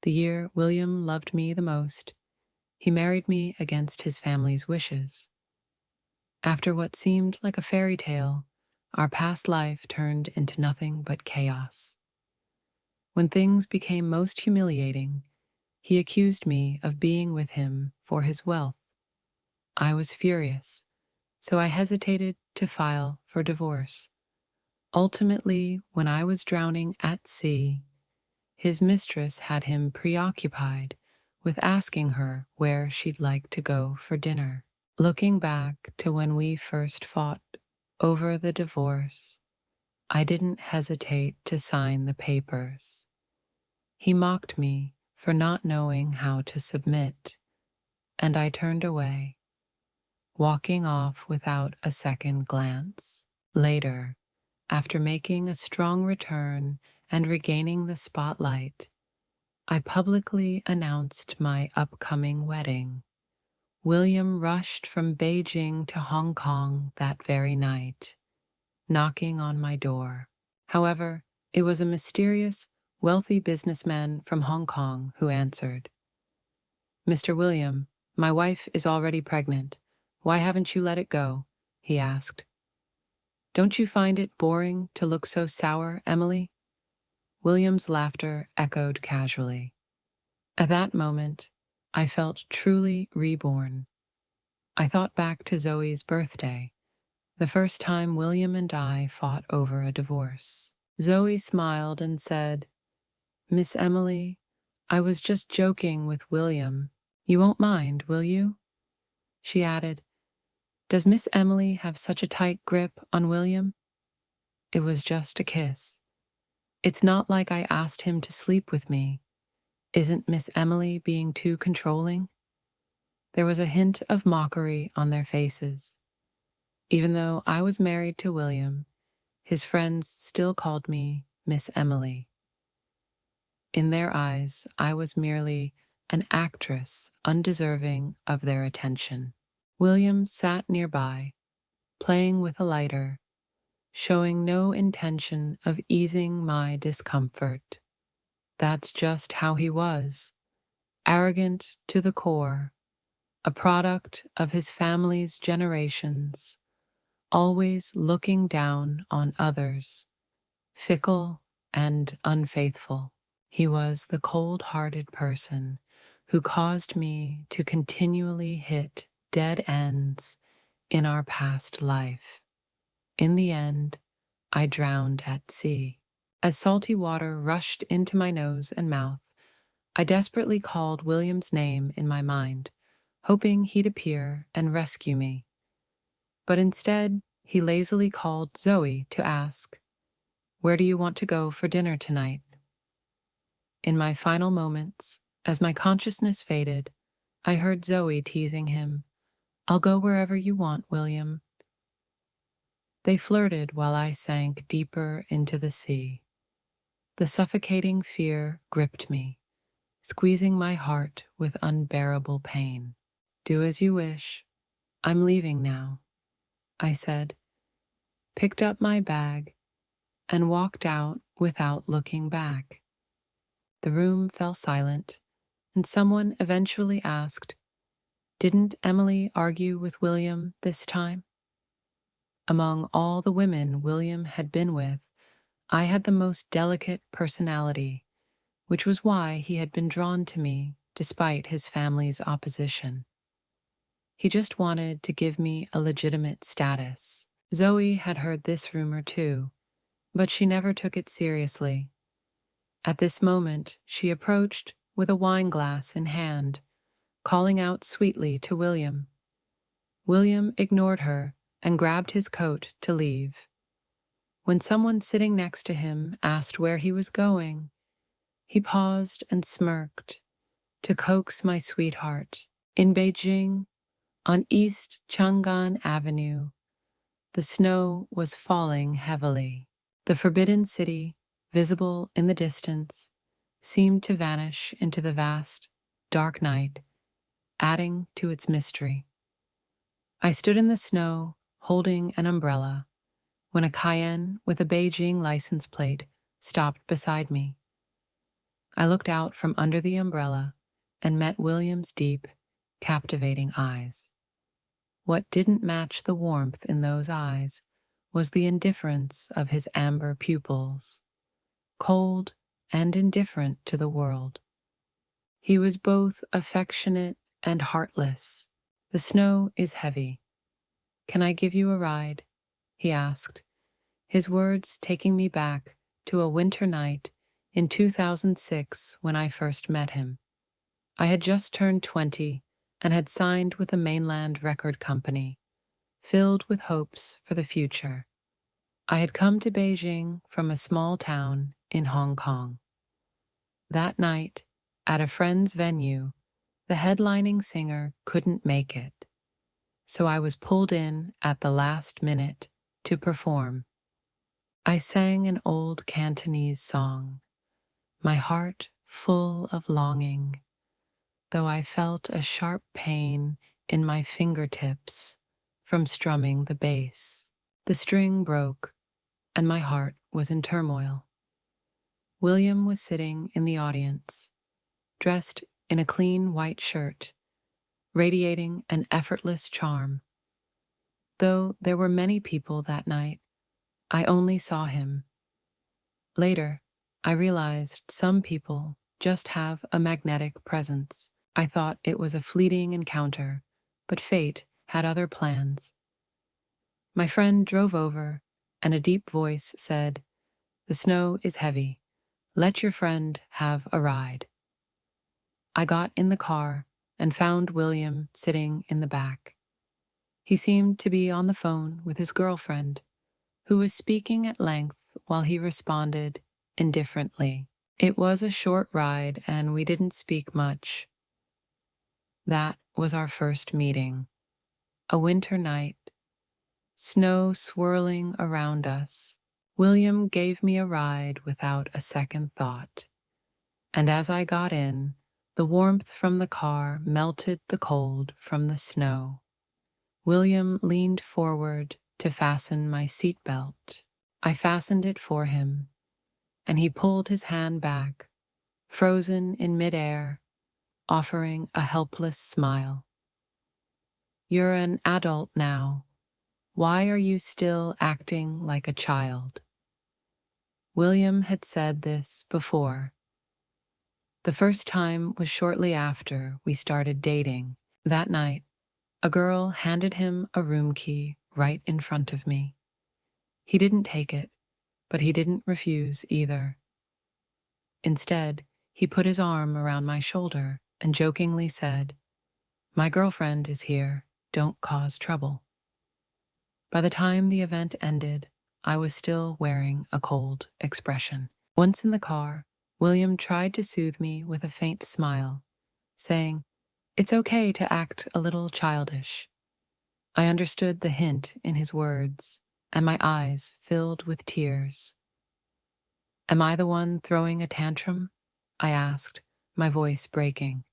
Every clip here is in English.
the year William loved me the most, he married me against his family's wishes. After what seemed like a fairy tale, our past life turned into nothing but chaos. When things became most humiliating, he accused me of being with him for his wealth. I was furious, so I hesitated to file for divorce. Ultimately, when I was drowning at sea, his mistress had him preoccupied with asking her where she'd like to go for dinner. Looking back to when we first fought over the divorce, I didn't hesitate to sign the papers. He mocked me for not knowing how to submit, and I turned away, walking off without a second glance. Later, after making a strong return and regaining the spotlight, I publicly announced my upcoming wedding. William rushed from Beijing to Hong Kong that very night, knocking on my door. However, it was a mysterious, wealthy businessman from Hong Kong who answered. "Mr. William, my wife is already pregnant. Why haven't you let it go?" he asked. "Don't you find it boring to look so sour, Emily?" William's laughter echoed casually. At that moment, I felt truly reborn. I thought back to Zoe's birthday, the first time William and I fought over a divorce. Zoe smiled and said, "Miss Emily, I was just joking with William. You won't mind, will you?" She added, "Does Miss Emily have such a tight grip on William?" It was just a kiss. It's not like I asked him to sleep with me. Isn't Miss Emily being too controlling? There was a hint of mockery on their faces. Even though I was married to William, his friends still called me Miss Emily. In their eyes, I was merely an actress undeserving of their attention. William sat nearby, playing with a lighter, showing no intention of easing my discomfort. That's just how he was, arrogant to the core, a product of his family's generations, always looking down on others, fickle and unfaithful. He was the cold-hearted person who caused me to continually hit dead ends in our past life. In the end, I drowned at sea. As salty water rushed into my nose and mouth, I desperately called William's name in my mind, hoping he'd appear and rescue me. But instead, he lazily called Zoe to ask, "Where do you want to go for dinner tonight?" In my final moments, as my consciousness faded, I heard Zoe teasing him, "I'll go wherever you want, William." They flirted while I sank deeper into the sea. The suffocating fear gripped me, squeezing my heart with unbearable pain. "Do as you wish. I'm leaving now," I said, picked up my bag, and walked out without looking back. The room fell silent, and someone eventually asked, "Didn't Emily argue with William this time?" Among all the women William had been with, I had the most delicate personality, which was why he had been drawn to me despite his family's opposition. He just wanted to give me a legitimate status. Zoe had heard this rumor too, but she never took it seriously. At this moment, she approached with a wine glass in hand, calling out sweetly to William. William ignored her and grabbed his coat to leave. When someone sitting next to him asked where he was going, he paused and smirked to coax my sweetheart. In Beijing, on East Chang'an Avenue, the snow was falling heavily. The forbidden city, visible in the distance, seemed to vanish into the vast, dark night, adding to its mystery. I stood in the snow, holding an umbrella, when a Cayenne with a Beijing license plate stopped beside me. I looked out from under the umbrella and met William's deep, captivating eyes. What didn't match the warmth in those eyes was the indifference of his amber pupils, cold and indifferent to the world. He was both affectionate and heartless. "The snow is heavy. Can I give you a ride?" he asked, his words taking me back to a winter night in 2006 when I first met him. I had just turned 20 and had signed with a mainland record company, filled with hopes for the future. I had come to Beijing from a small town in Hong Kong. That night, at a friend's venue, the headlining singer couldn't make it, so I was pulled in at the last minute to perform. I sang an old Cantonese song, my heart full of longing, though I felt a sharp pain in my fingertips from strumming the bass. The string broke, and my heart was in turmoil. William was sitting in the audience, dressed in a clean white shirt, radiating an effortless charm. Though there were many people that night, I only saw him. Later, I realized some people just have a magnetic presence. I thought it was a fleeting encounter, but fate had other plans. My friend drove over, and a deep voice said, "The snow is heavy. Let your friend have a ride." I got in the car and found William sitting in the back. He seemed to be on the phone with his girlfriend, who was speaking at length while he responded indifferently. It was a short ride and we didn't speak much. That was our first meeting. A winter night, snow swirling around us. William gave me a ride without a second thought, and as I got in, the warmth from the car melted the cold from the snow. William leaned forward to fasten my seatbelt. I fastened it for him, and he pulled his hand back, frozen in midair, offering a helpless smile. "You're an adult now. Why are you still acting like a child?" William had said this before. The first time was shortly after we started dating. That night, a girl handed him a room key right in front of me. He didn't take it, but he didn't refuse either. Instead, he put his arm around my shoulder and jokingly said, "My girlfriend is here. Don't cause trouble." By the time the event ended, I was still wearing a cold expression. Once in the car, William tried to soothe me with a faint smile, saying, "It's okay to act a little childish." I understood the hint in his words, and my eyes filled with tears. "Am I the one throwing a tantrum?" I asked, my voice breaking.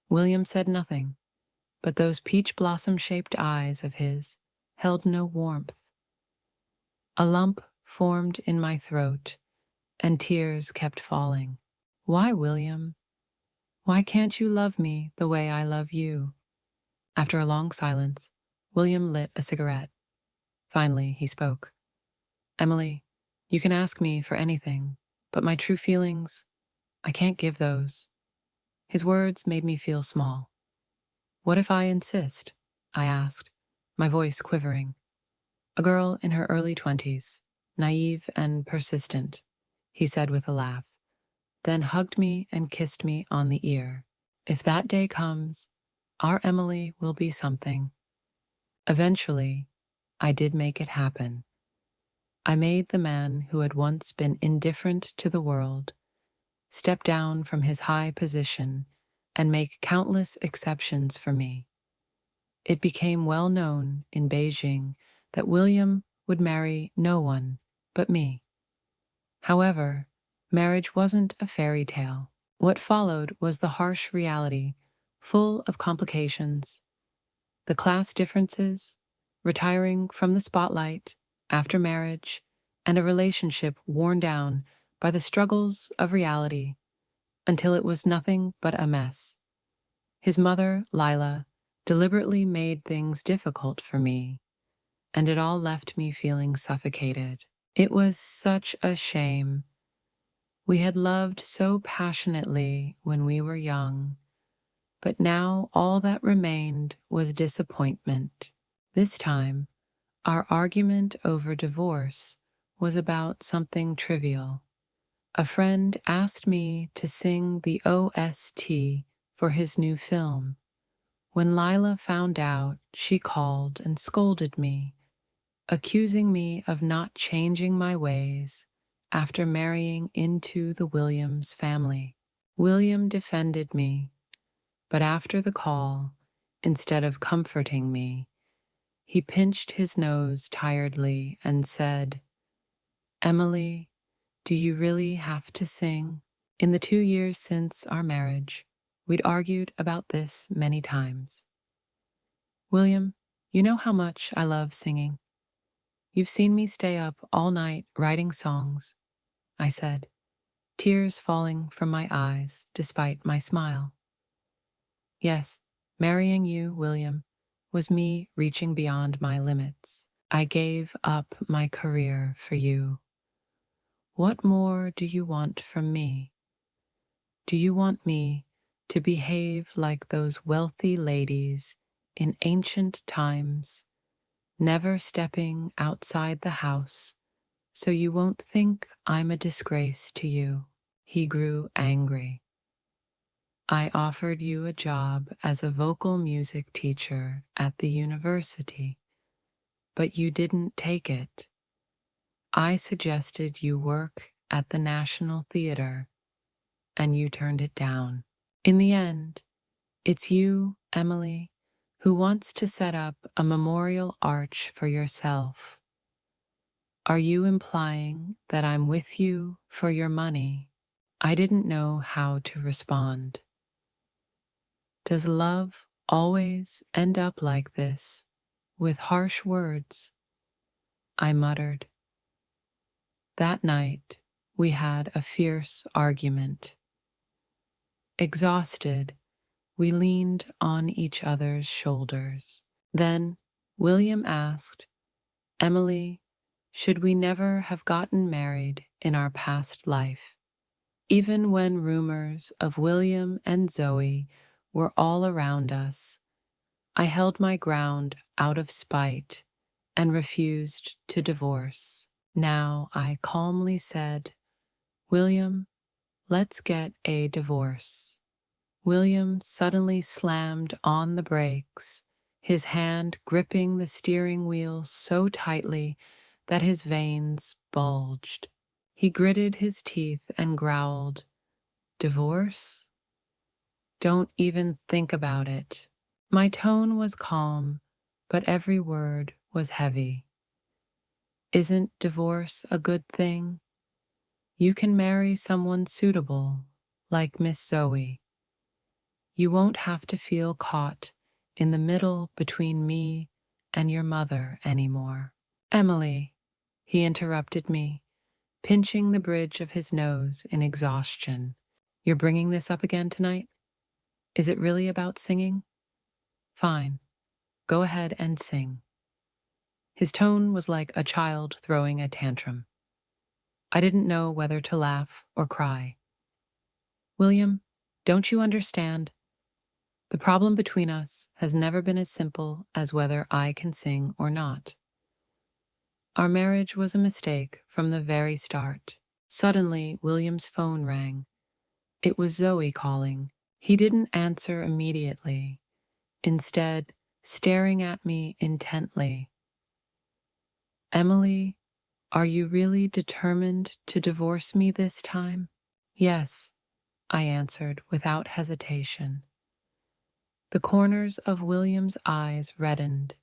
William said nothing, but those peach blossom-shaped eyes of his held no warmth. A lump formed in my throat, and tears kept falling. "Why, William? Why can't you love me the way I love you?" After a long silence, William lit a cigarette. Finally, he spoke. "Emily, you can ask me for anything, but my true feelings, I can't give those." His words made me feel small. "What if I insist?" I asked, my voice quivering. "A girl in her early 20s, naive and persistent," he said with a laugh, then hugged me and kissed me on the ear. "If that day comes, our Emily will be something." Eventually, I did make it happen. I made the man who had once been indifferent to the world step down from his high position and make countless exceptions for me. It became well known in Beijing that William would marry no one but me. However, marriage wasn't a fairy tale. What followed was the harsh reality, full of complications. The class differences, retiring from the spotlight after marriage, and a relationship worn down by the struggles of reality. until it was nothing but a mess. His mother, Lila, deliberately made things difficult for me, and it all left me feeling suffocated. It was such a shame. We had loved so passionately when we were young, but now all that remained was disappointment. This time, our argument over divorce was about something trivial. A friend asked me to sing the OST for his new film. When Lila found out, she called and scolded me, accusing me of not changing my ways after marrying into the Williams family. William defended me, but after the call, instead of comforting me, he pinched his nose tiredly and said, "Emily, do you really have to sing?" In the 2 years since our marriage, we'd argued about this many times. "William, you know how much I love singing. You've seen me stay up all night writing songs," I said, tears falling from my eyes despite my smile. "Yes, marrying you, William, was me reaching beyond my limits. I gave up my career for you. What more do you want from me? Do you want me to behave like those wealthy ladies in ancient times, never stepping outside the house so you won't think I'm a disgrace to you?" He grew angry. "I offered you a job as a vocal music teacher at the university, but you didn't take it. I suggested you work at the National Theater, and you turned it down. In the end, it's you, Emily, who wants to set up a memorial arch for yourself. Are you implying that I'm with you for your money?" I didn't know how to respond. Does love always end up like this, with harsh words? I muttered. That night, we had a fierce argument. Exhausted, we leaned on each other's shoulders. Then William asked, "Emily, should we never have gotten married in our past life?" Even when rumors of William and Zoe were all around us, I held my ground out of spite and refused to divorce. Now I calmly said, "William, let's get a divorce." William suddenly slammed on the brakes, his hand gripping the steering wheel so tightly that his veins bulged. He gritted his teeth and growled, "Divorce? Don't even think about it." My tone was calm, but every word was heavy. Isn't divorce a good thing? You can marry someone suitable, like Miss Zoe. You won't have to feel caught in the middle between me and your mother anymore. "Emily," he interrupted me, pinching the bridge of his nose in exhaustion. "You're bringing this up again tonight? Is it really about singing? Fine. Go ahead and sing." His tone was like a child throwing a tantrum. I didn't know whether to laugh or cry. "William, don't you understand? The problem between us has never been as simple as whether I can sing or not. Our marriage was a mistake from the very start." Suddenly, William's phone rang. It was Zoe calling. He didn't answer immediately, instead staring at me intently. "Emily, are you really determined to divorce me this time?" "Yes," I answered without hesitation. The corners of William's eyes reddened,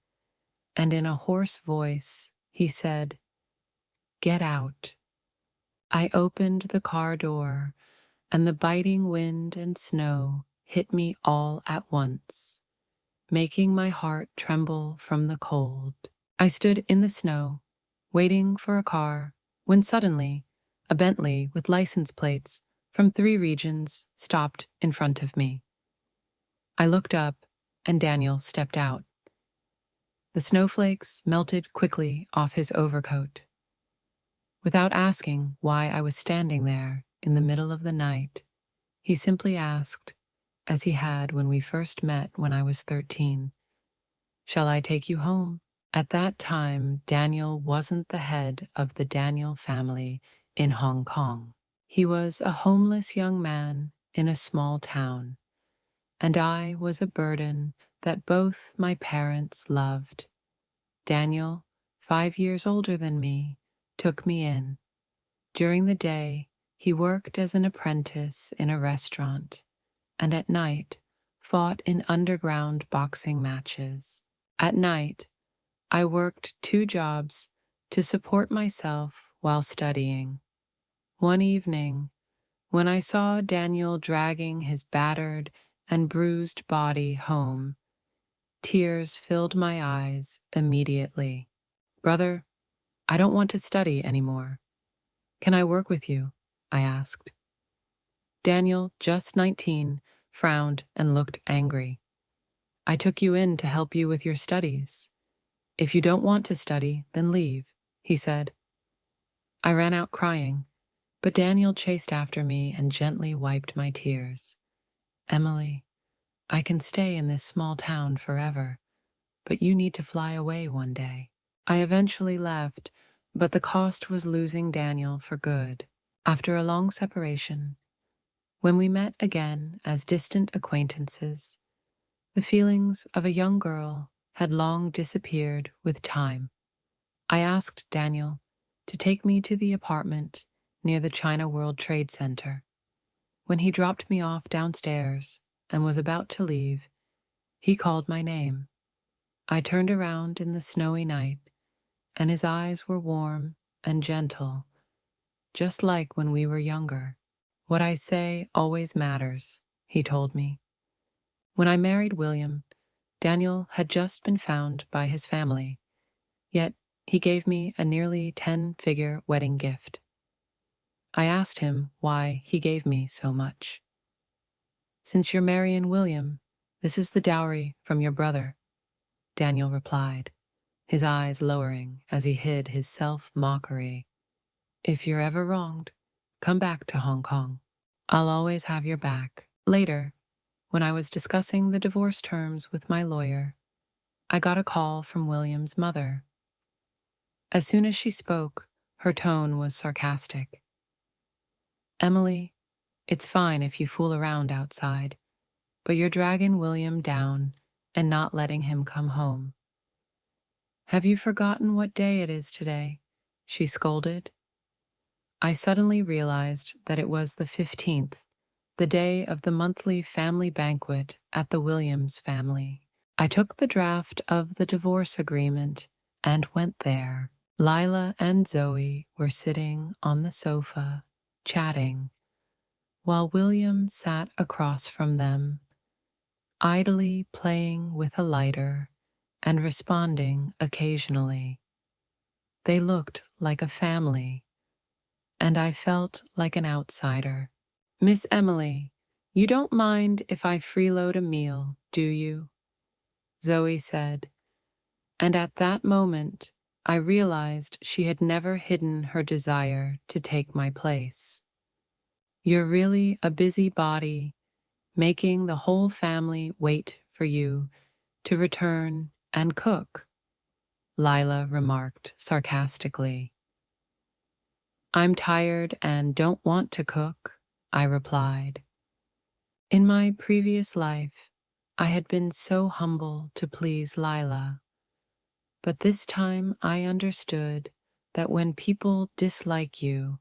and in a hoarse voice, he said, "Get out." I opened the car door, and the biting wind and snow hit me all at once, making my heart tremble from the cold. I stood in the snow, waiting for a car, when suddenly, a Bentley with license plates from 3 regions stopped in front of me. I looked up, and Daniel stepped out. The snowflakes melted quickly off his overcoat. Without asking why I was standing there in the middle of the night, he simply asked, as he had when we first met when I was 13, "Shall I take you home?" At that time, Daniel wasn't the head of the Daniel family in Hong Kong. He was a homeless young man in a small town, and I was a burden that both my parents loved. Daniel, 5 years older than me, took me in. During the day, he worked as an apprentice in a restaurant, and at night, fought in underground boxing matches. At night, I worked 2 jobs to support myself while studying. One evening, when I saw Daniel dragging his battered and bruised body home, tears filled my eyes immediately. "Brother, I don't want to study anymore. Can I work with you?" I asked. Daniel, just 19, frowned and looked angry. "I took you in to help you with your studies. If you don't want to study, then leave," he said. I ran out crying, but Daniel chased after me and gently wiped my tears. "Emily, I can stay in this small town forever, but you need to fly away one day." I eventually left, but the cost was losing Daniel for good. After a long separation, when we met again as distant acquaintances, the feelings of a young girl had long disappeared with time. I asked Daniel to take me to the apartment near the China World Trade Center. When he dropped me off downstairs and was about to leave, he called my name. I turned around in the snowy night, and his eyes were warm and gentle, just like when we were younger. "What I say always matters," he told me. When I married William, Daniel had just been found by his family, yet he gave me a nearly 10-figure wedding gift. I asked him why he gave me so much. "Since you're marrying William, this is the dowry from your brother," Daniel replied, his eyes lowering as he hid his self-mockery. "If you're ever wronged, come back to Hong Kong. I'll always have your back." Later, when I was discussing the divorce terms with my lawyer, I got a call from William's mother. As soon as she spoke, her tone was sarcastic. "Emily, it's fine if you fool around outside, but you're dragging William down and not letting him come home. Have you forgotten what day it is today?" she scolded. I suddenly realized that it was the 15th, the day of the monthly family banquet at the Williams family. I took the draft of the divorce agreement and went there. Lila and Zoe were sitting on the sofa, chatting, while William sat across from them, idly playing with a lighter and responding occasionally. They looked like a family, and I felt like an outsider. "Miss Emily, you don't mind if I freeload a meal, do you?" Zoe said, and at that moment I realized she had never hidden her desire to take my place. "You're really a busybody, making the whole family wait for you to return and cook," Lila remarked sarcastically. "I'm tired and don't want to cook," I replied. In my previous life, I had been so humble to please Lila, but this time I understood that when people dislike you,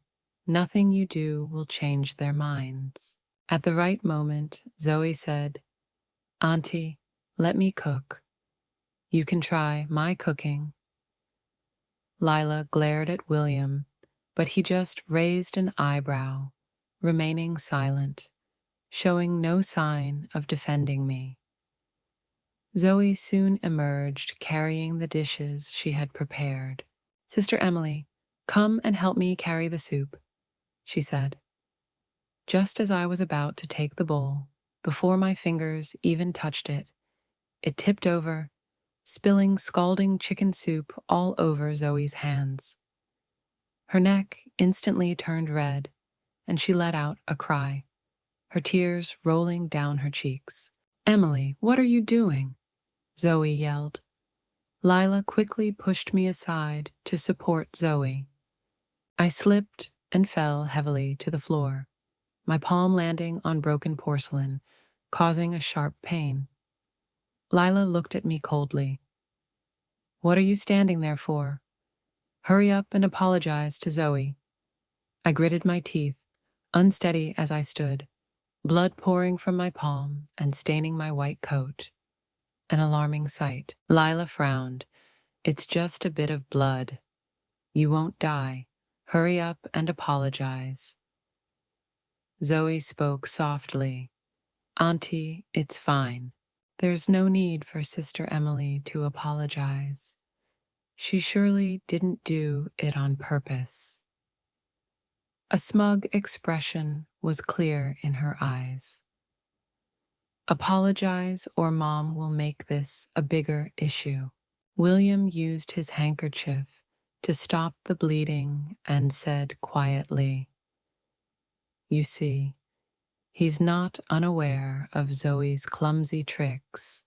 nothing you do will change their minds. At the right moment, Zoe said, "Auntie, let me cook. You can try my cooking." Lila glared at William, but he just raised an eyebrow, remaining silent, showing no sign of defending me. Zoe soon emerged carrying the dishes she had prepared. "Sister Emily, come and help me carry the soup," she said. Just as I was about to take the bowl, before my fingers even touched it, it tipped over, spilling scalding chicken soup all over Zoe's hands. Her neck instantly turned red, and she let out a cry, her tears rolling down her cheeks. "Emily, what are you doing?" Zoe yelled. Lila quickly pushed me aside to support Zoe. I slipped and fell heavily to the floor, my palm landing on broken porcelain, causing a sharp pain. Lila looked at me coldly. "What are you standing there for? Hurry up and apologize to Zoe." I gritted my teeth, unsteady as I stood, blood pouring from my palm and staining my white coat. An alarming sight. Lila frowned. "It's just a bit of blood. You won't die. Hurry up and apologize." Zoe spoke softly. "Auntie, it's fine. There's no need for Sister Emily to apologize. She surely didn't do it on purpose." A smug expression was clear in her eyes. "Apologize or Mom will make this a bigger issue." William used his handkerchief to stop the bleeding and said quietly, "You see, he's not unaware of Zoe's clumsy tricks,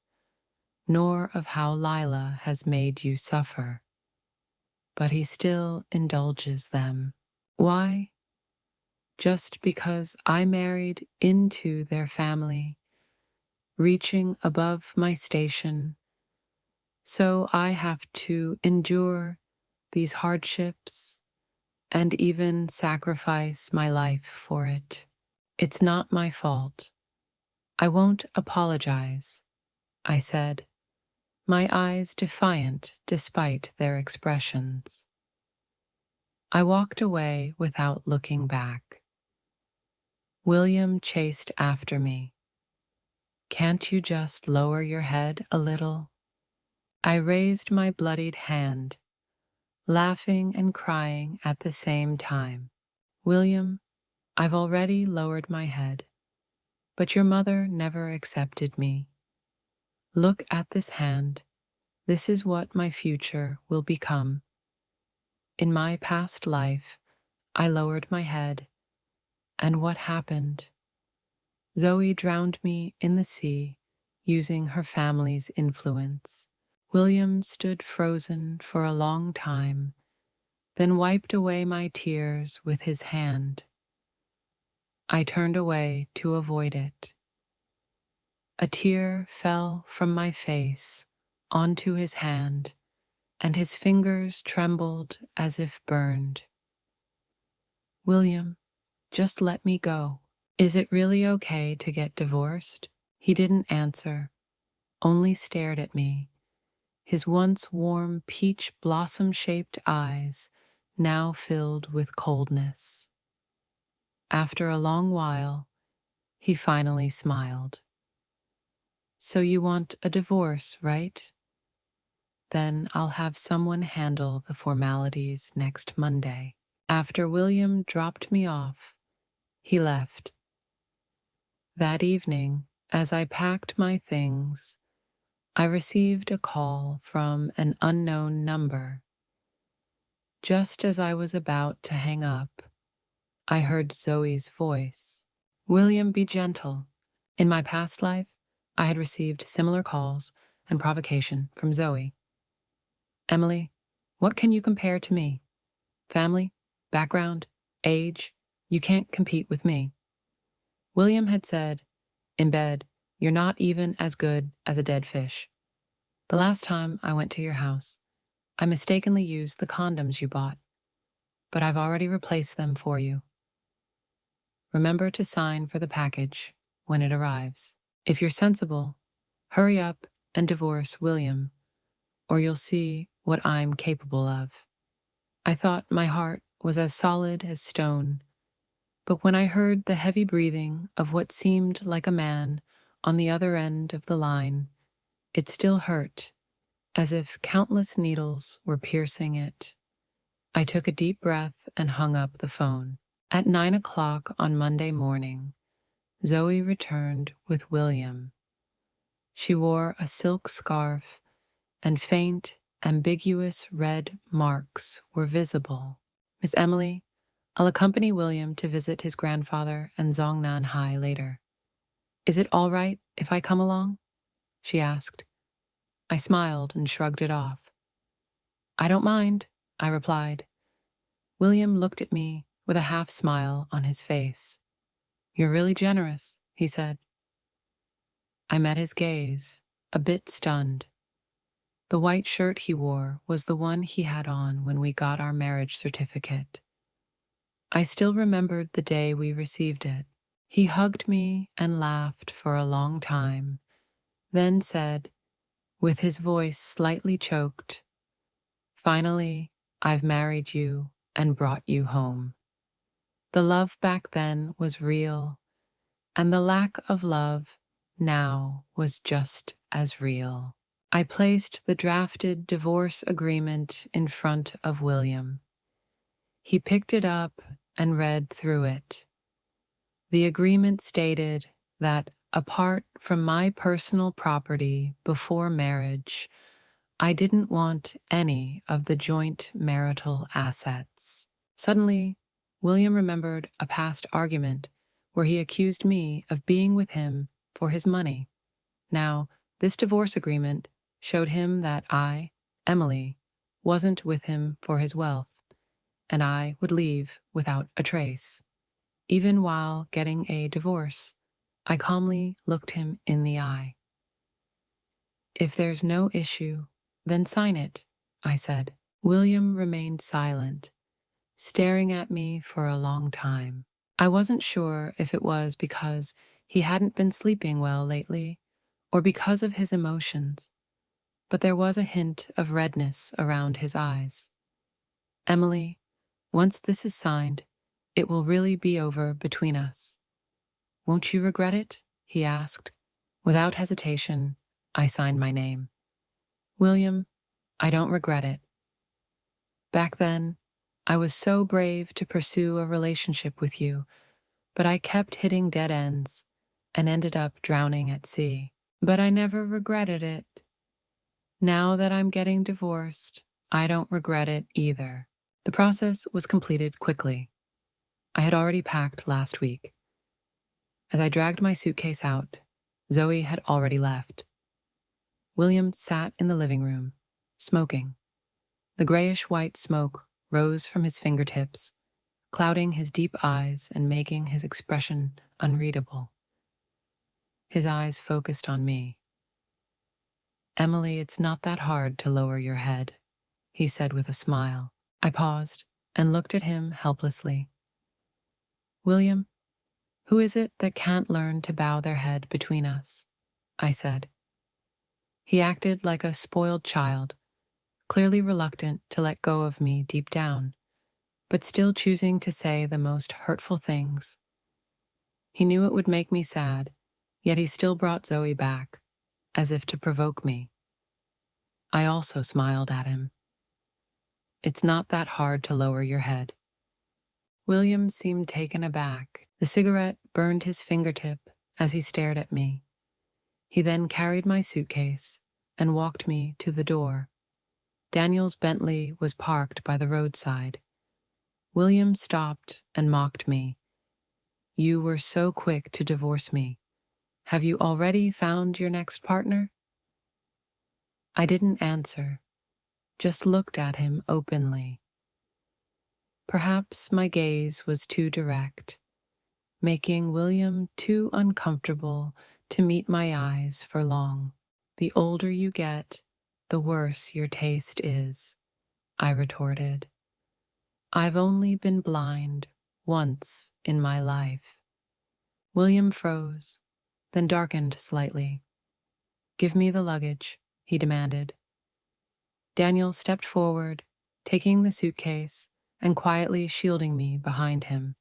nor of how Lila has made you suffer, but he still indulges them. Why? Just because I married into their family, reaching above my station, so I have to endure these hardships and even sacrifice my life for it. It's not my fault. I won't apologize," I said, my eyes defiant despite their expressions. I walked away without looking back. William chased after me. "Can't you just lower your head a little?" I raised my bloodied hand, laughing and crying at the same time. "William, I've already lowered my head, but your mother never accepted me. Look at this hand. This is what my future will become. In my past life, I lowered my head, and what happened? Zoe drowned me in the sea, using her family's influence." William stood frozen for a long time, then wiped away my tears with his hand. I turned away to avoid it. A tear fell from my face onto his hand, and his fingers trembled as if burned. "William, just let me go. Is it really okay to get divorced?" He didn't answer, only stared at me, his once warm peach blossom-shaped eyes now filled with coldness. After a long while, he finally smiled. "So you want a divorce, right? Then I'll have someone handle the formalities next Monday." After William dropped me off, he left. That evening, as I packed my things, I received a call from an unknown number. Just as I was about to hang up, I heard Zoe's voice. "William, be gentle. In my past life, I had received similar calls and provocation from Zoe. Emily, what can you compare to me? Family, background, age, you can't compete with me." William had said, in bed, "You're not even as good as a dead fish. The last time I went to your house, I mistakenly used the condoms you bought, but I've already replaced them for you. Remember to sign for the package when it arrives. If you're sensible, hurry up and divorce William, or you'll see what I'm capable of." I thought my heart was as solid as stone, but when I heard the heavy breathing of what seemed like a man on the other end of the line, it still hurt, as if countless needles were piercing it. I took a deep breath and hung up the phone. At 9 o'clock on Monday morning, Zoe returned with William. She wore a silk scarf, and faint, ambiguous red marks were visible. Miss Emily, I'll accompany William to visit his grandfather and Zhongnan High later. Is it all right if I come along? She asked. I smiled and shrugged it off. I don't mind, I replied. William looked at me with a half smile on his face. You're really generous, he said. I met his gaze, a bit stunned. The white shirt he wore was the one he had on when we got our marriage certificate. I still remembered the day we received it. He hugged me and laughed for a long time, then said, with his voice slightly choked, Finally, I've married you and brought you home. The love back then was real, and the lack of love now was just as real. I placed the drafted divorce agreement in front of William. He picked it up and read through it. The agreement stated that, apart from my personal property before marriage, I didn't want any of the joint marital assets. Suddenly, William remembered a past argument where he accused me of being with him for his money. Now, this divorce agreement showed him that I, Emily, wasn't with him for his wealth, and I would leave without a trace. Even while getting a divorce, I calmly looked him in the eye. If there's no issue, then sign it, I said. William remained silent, staring at me for a long time. I wasn't sure if it was because he hadn't been sleeping well lately or because of his emotions, but there was a hint of redness around his eyes. Emily, once this is signed, it will really be over between us. Won't you regret it? He asked. Without hesitation, I signed my name. William, I don't regret it. Back then, I was so brave to pursue a relationship with you, but I kept hitting dead ends and ended up drowning at sea. But I never regretted it. Now that I'm getting divorced, I don't regret it either. The process was completed quickly. I had already packed last week. As I dragged my suitcase out, Zoe had already left. William sat in the living room, smoking. The grayish-white smoke rose from his fingertips, clouding his deep eyes and making his expression unreadable. His eyes focused on me. Emily, it's not that hard to lower your head, he said with a smile. I paused and looked at him helplessly. William, who is it that can't learn to bow their head between us? I said. He acted like a spoiled child, clearly reluctant to let go of me deep down, but still choosing to say the most hurtful things. He knew it would make me sad, yet he still brought Zoe back, as if to provoke me. I also smiled at him. It's not that hard to lower your head. William seemed taken aback. The cigarette burned his fingertip as he stared at me. He then carried my suitcase and walked me to the door. Daniel's Bentley was parked by the roadside. William stopped and mocked me. You were so quick to divorce me. Have you already found your next partner? I didn't answer, just looked at him openly. Perhaps my gaze was too direct, making William too uncomfortable to meet my eyes for long. The older you get, the worse your taste is, I retorted. I've only been blind once in my life. William froze, then darkened slightly. Give me the luggage, he demanded. Daniel stepped forward, taking the suitcase and quietly shielding me behind him,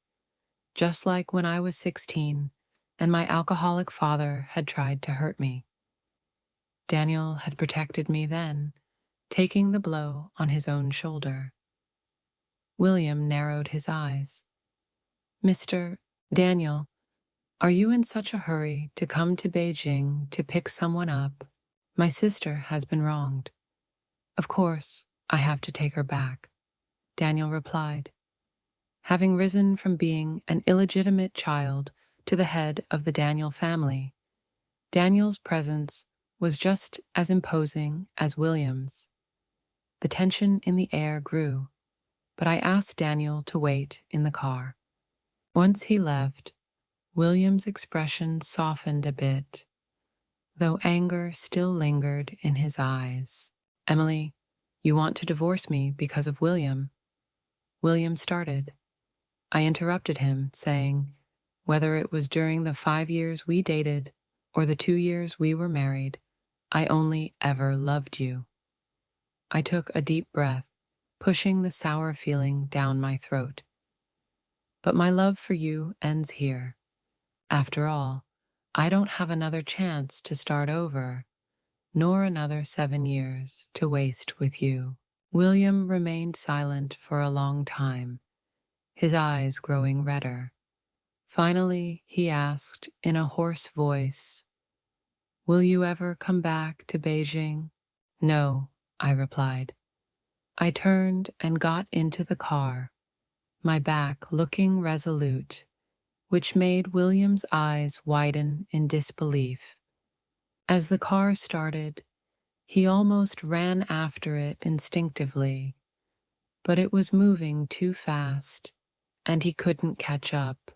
just like when I was 16 and my alcoholic father had tried to hurt me. Daniel had protected me then, taking the blow on his own shoulder. William narrowed his eyes. Mr. Daniel, are you in such a hurry to come to Beijing to pick someone up? My sister has been wronged. Of course, I have to take her back, Daniel replied. Having risen from being an illegitimate child to the head of the Daniel family, Daniel's presence was just as imposing as William's. The tension in the air grew, but I asked Daniel to wait in the car. Once he left, William's expression softened a bit, though anger still lingered in his eyes. Emily, you want to divorce me because of William? William started. I interrupted him, saying, whether it was during the 5 years we dated or the 2 years we were married, I only ever loved you. I took a deep breath, pushing the sour feeling down my throat. But my love for you ends here. After all, I don't have another chance to start over, nor another 7 years to waste with you. William remained silent for a long time, his eyes growing redder. Finally, he asked in a hoarse voice, will you ever come back to Beijing? No, I replied. I turned and got into the car, my back looking resolute, which made William's eyes widen in disbelief. As the car started, he almost ran after it instinctively, but it was moving too fast, and he couldn't catch up.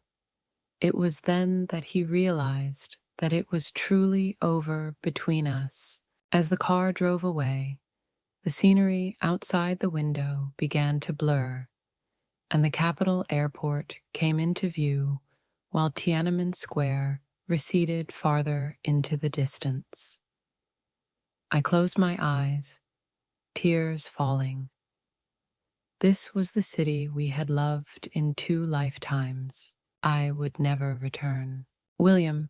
It was then that he realized that it was truly over between us. As the car drove away, the scenery outside the window began to blur, and the capital airport came into view while Tiananmen Square receded farther into the distance. I closed my eyes, tears falling. This was the city we had loved in 2 lifetimes. I would never return. William,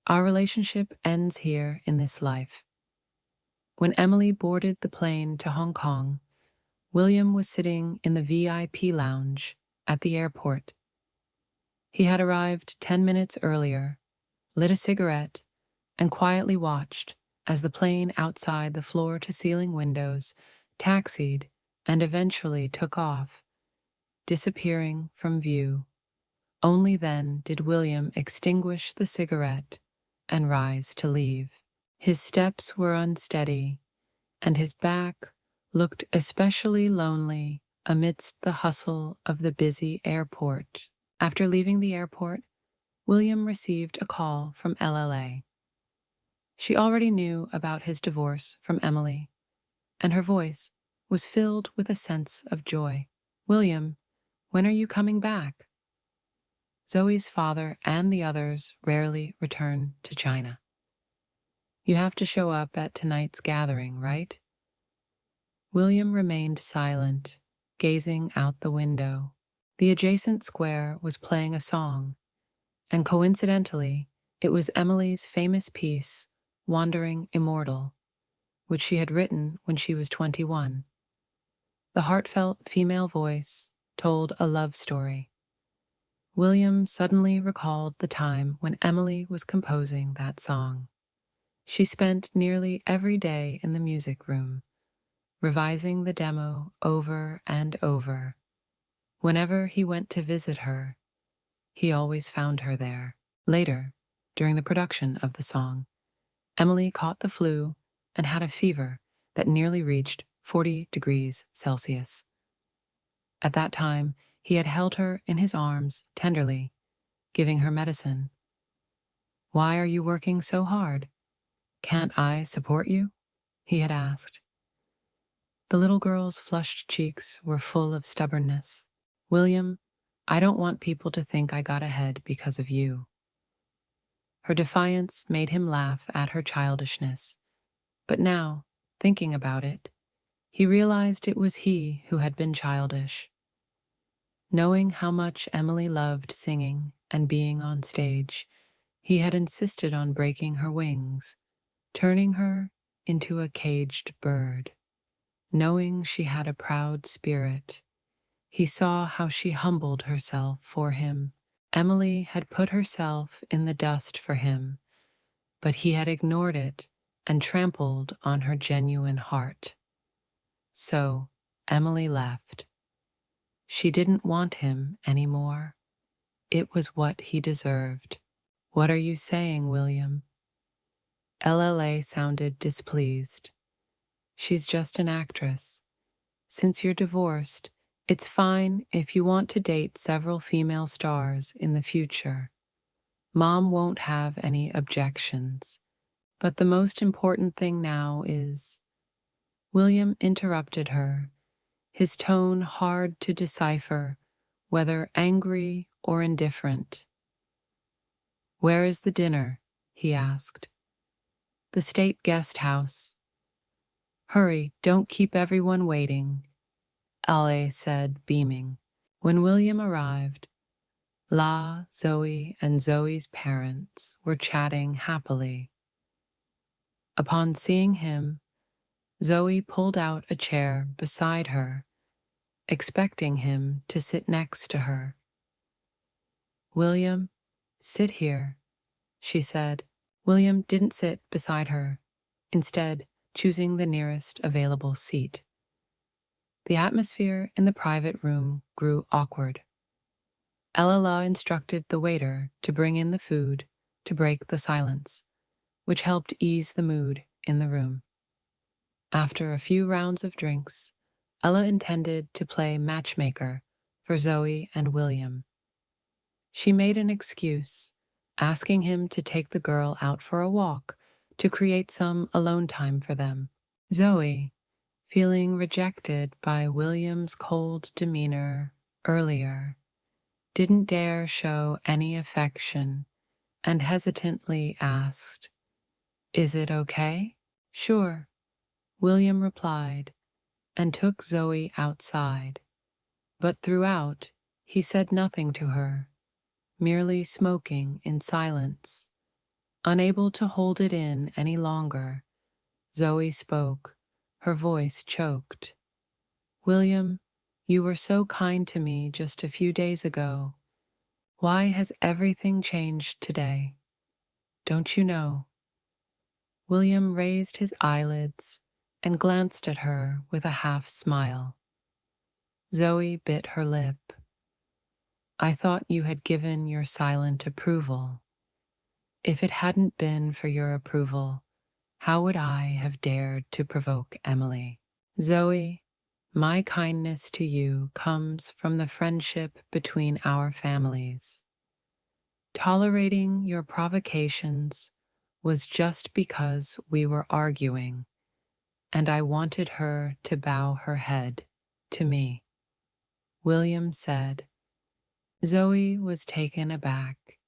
our relationship ends here in this life. When Emily boarded the plane to Hong Kong, William was sitting in the VIP lounge at the airport. He had arrived 10 minutes earlier, lit a cigarette, and quietly watched as the plane outside the floor-to-ceiling windows taxied and eventually took off, disappearing from view. Only then did William extinguish the cigarette and rise to leave. His steps were unsteady, and his back looked especially lonely amidst the hustle of the busy airport. After leaving the airport, William received a call from LLA. She already knew about his divorce from Emily, and her voice was filled with a sense of joy. William, when are you coming back? Zoe's father and the others rarely return to China. You have to show up at tonight's gathering, right? William remained silent, gazing out the window. The adjacent square was playing a song, and coincidentally, it was Emily's famous piece, Wandering Immortal, which she had written when she was 21. The heartfelt female voice told a love story. William suddenly recalled the time when Emily was composing that song. She spent nearly every day in the music room, revising the demo over and over. Whenever he went to visit her, he always found her there. Later, during the production of the song, Emily caught the flu and had a fever that nearly reached 40 degrees Celsius. At that time, he had held her in his arms tenderly, giving her medicine. Why are you working so hard? Can't I support you? He had asked. The little girl's flushed cheeks were full of stubbornness. William, I don't want people to think I got ahead because of you. Her defiance made him laugh at her childishness, but now, thinking about it, he realized it was he who had been childish. Knowing how much Emily loved singing and being on stage, he had insisted on breaking her wings, turning her into a caged bird. Knowing she had a proud spirit, he saw how she humbled herself for him, Emily had put herself in the dust for him, but he had ignored it and trampled on her genuine heart. So Emily left. She didn't want him anymore. It was what he deserved. "What are you saying, William?" LLA sounded displeased. "She's just an actress. Since you're divorced, it's fine if you want to date several female stars in the future. Mom won't have any objections. But the most important thing now is—" William interrupted her, his tone hard to decipher, whether angry or indifferent. "Where is the dinner?" he asked. "The state guest house." "Hurry, don't keep everyone waiting," Ale said, beaming. When William arrived, Zoe and Zoe's parents were chatting happily. Upon seeing him, Zoe pulled out a chair beside her, expecting him to sit next to her. "William, sit here," she said. William didn't sit beside her, instead choosing the nearest available seat. The atmosphere in the private room grew awkward. Elala instructed the waiter to bring in the food to break the silence, which helped ease the mood in the room. After a few rounds of drinks, Ella intended to play matchmaker for Zoe and William. She made an excuse, asking him to take the girl out for a walk to create some alone time for them. Zoe, feeling rejected by William's cold demeanor earlier, didn't dare show any affection and hesitantly asked, "Is it okay?" "Sure," William replied, and took Zoe outside. But throughout, he said nothing to her, merely smoking in silence. Unable to hold it in any longer, Zoe spoke, her voice choked. "William, you were so kind to me just a few days ago. Why has everything changed today? Don't you know?" William raised his eyelids and glanced at her with a half smile. Zoe bit her lip. "I thought you had given your silent approval. If it hadn't been for your approval, how would I have dared to provoke Emily?" "Zoe, my kindness to you comes from the friendship between our families. Tolerating your provocations was just because we were arguing, and I wanted her to bow her head to me," William said. Zoe was taken aback,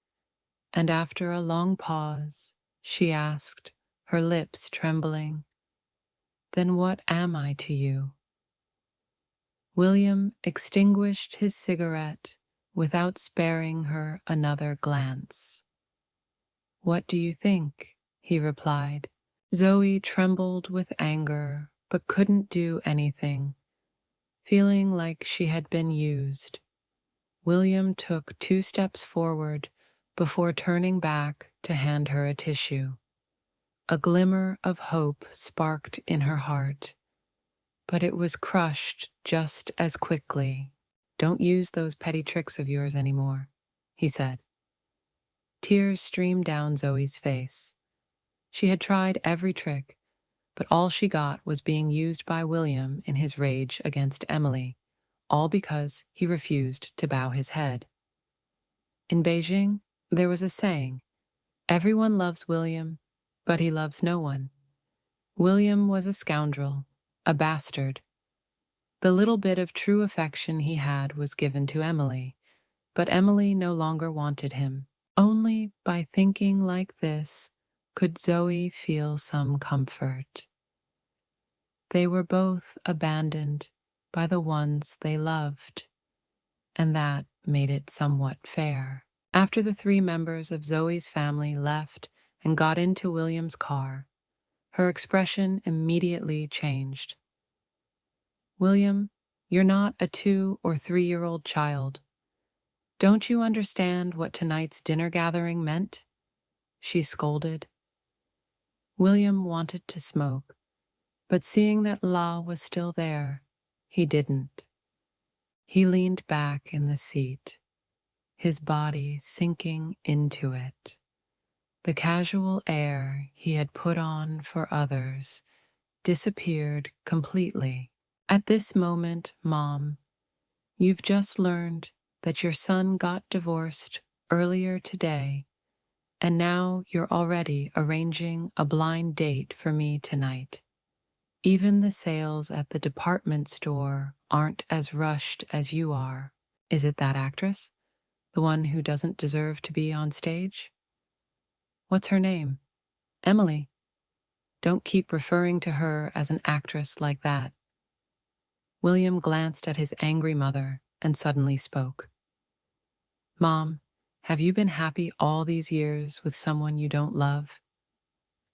and after a long pause, she asked, her lips trembling, "Then what am I to you?" William extinguished his cigarette without sparing her another glance. "What do you think?" he replied. Zoe trembled with anger but couldn't do anything, feeling like she had been used. William took 2 steps forward before turning back to hand her a tissue. A glimmer of hope sparked in her heart, but it was crushed just as quickly. "Don't use those petty tricks of yours anymore," he said. Tears streamed down Zoe's face. She had tried every trick, but all she got was being used by William in his rage against Emily, all because he refused to bow his head. In Beijing, there was a saying, "Everyone loves William, but he loves no one." William was a scoundrel, a bastard. The little bit of true affection he had was given to Emily, but Emily no longer wanted him. Only by thinking like this could Zoe feel some comfort. They were both abandoned by the ones they loved, and that made it somewhat fair. After the 3 members of Zoe's family left and got into William's car, her expression immediately changed. "William, you're not a 2 or 3-year-old child. Don't you understand what tonight's dinner gathering meant? She scolded. William wanted to smoke, but seeing that La was still there, he didn't. He leaned back in the seat, his body sinking into it. The casual air he had put on for others disappeared completely. At this moment, Mom, you've just learned that your son got divorced earlier today, and now you're already arranging a blind date for me tonight. Even the sales at the department store aren't as rushed as you are. Is it that actress? The one who doesn't deserve to be on stage? What's her name? Emily. Don't keep referring to her as an actress like that. William glanced at his angry mother and suddenly spoke. Mom, have you been happy all these years with someone you don't love?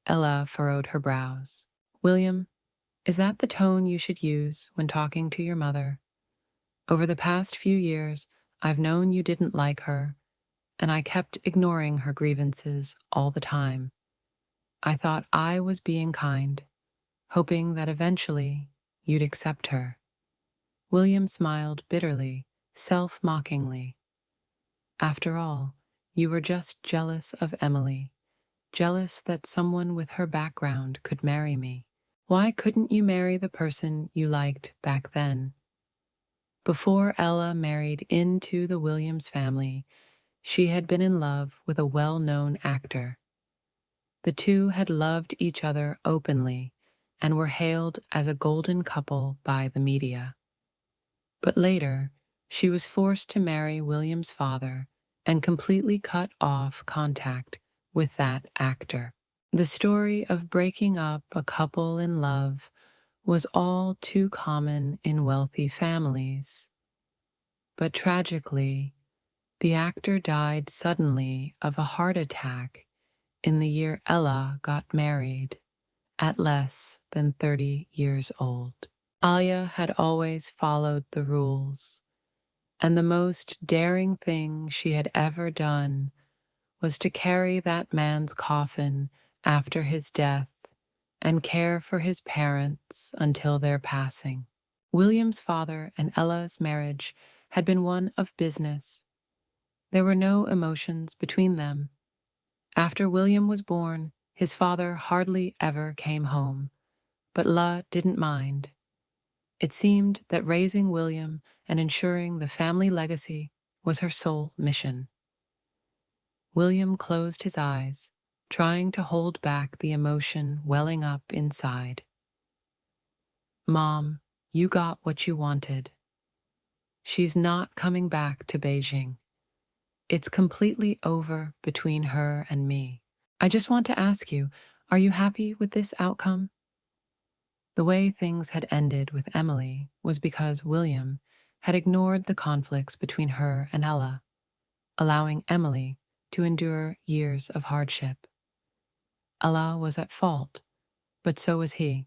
Ella furrowed her brows. William, is that the tone you should use when talking to your mother? Over the past few years, I've known you didn't like her, and I kept ignoring her grievances all the time. I thought I was being kind, hoping that eventually you'd accept her. William smiled bitterly, self-mockingly. After all, you were just jealous of Emily, jealous that someone with her background could marry me. Why couldn't you marry the person you liked back then? Before Ella married into the Williams family, she had been in love with a well-known actor. The two had loved each other openly and were hailed as a golden couple by the media. But later, she was forced to marry William's father and completely cut off contact with that actor. The story of breaking up a couple in love was all too common in wealthy families. But tragically, the actor died suddenly of a heart attack in the year Ella got married, at less than 30 years old. Alia had always followed the rules, and the most daring thing she had ever done was to carry that man's coffin after his death and care for his parents until their passing. William's father and Ella's marriage had been one of business. There were no emotions between them. After William was born, his father hardly ever came home, but La didn't mind. It seemed that raising William and ensuring the family legacy was her sole mission. William closed his eyes, trying to hold back the emotion welling up inside. Mom, you got what you wanted. She's not coming back to Beijing. It's completely over between her and me. I just want to ask you, are you happy with this outcome? The way things had ended with Emily was because William had ignored the conflicts between her and Ella, allowing Emily to endure years of hardship. Ella was at fault, but so was he.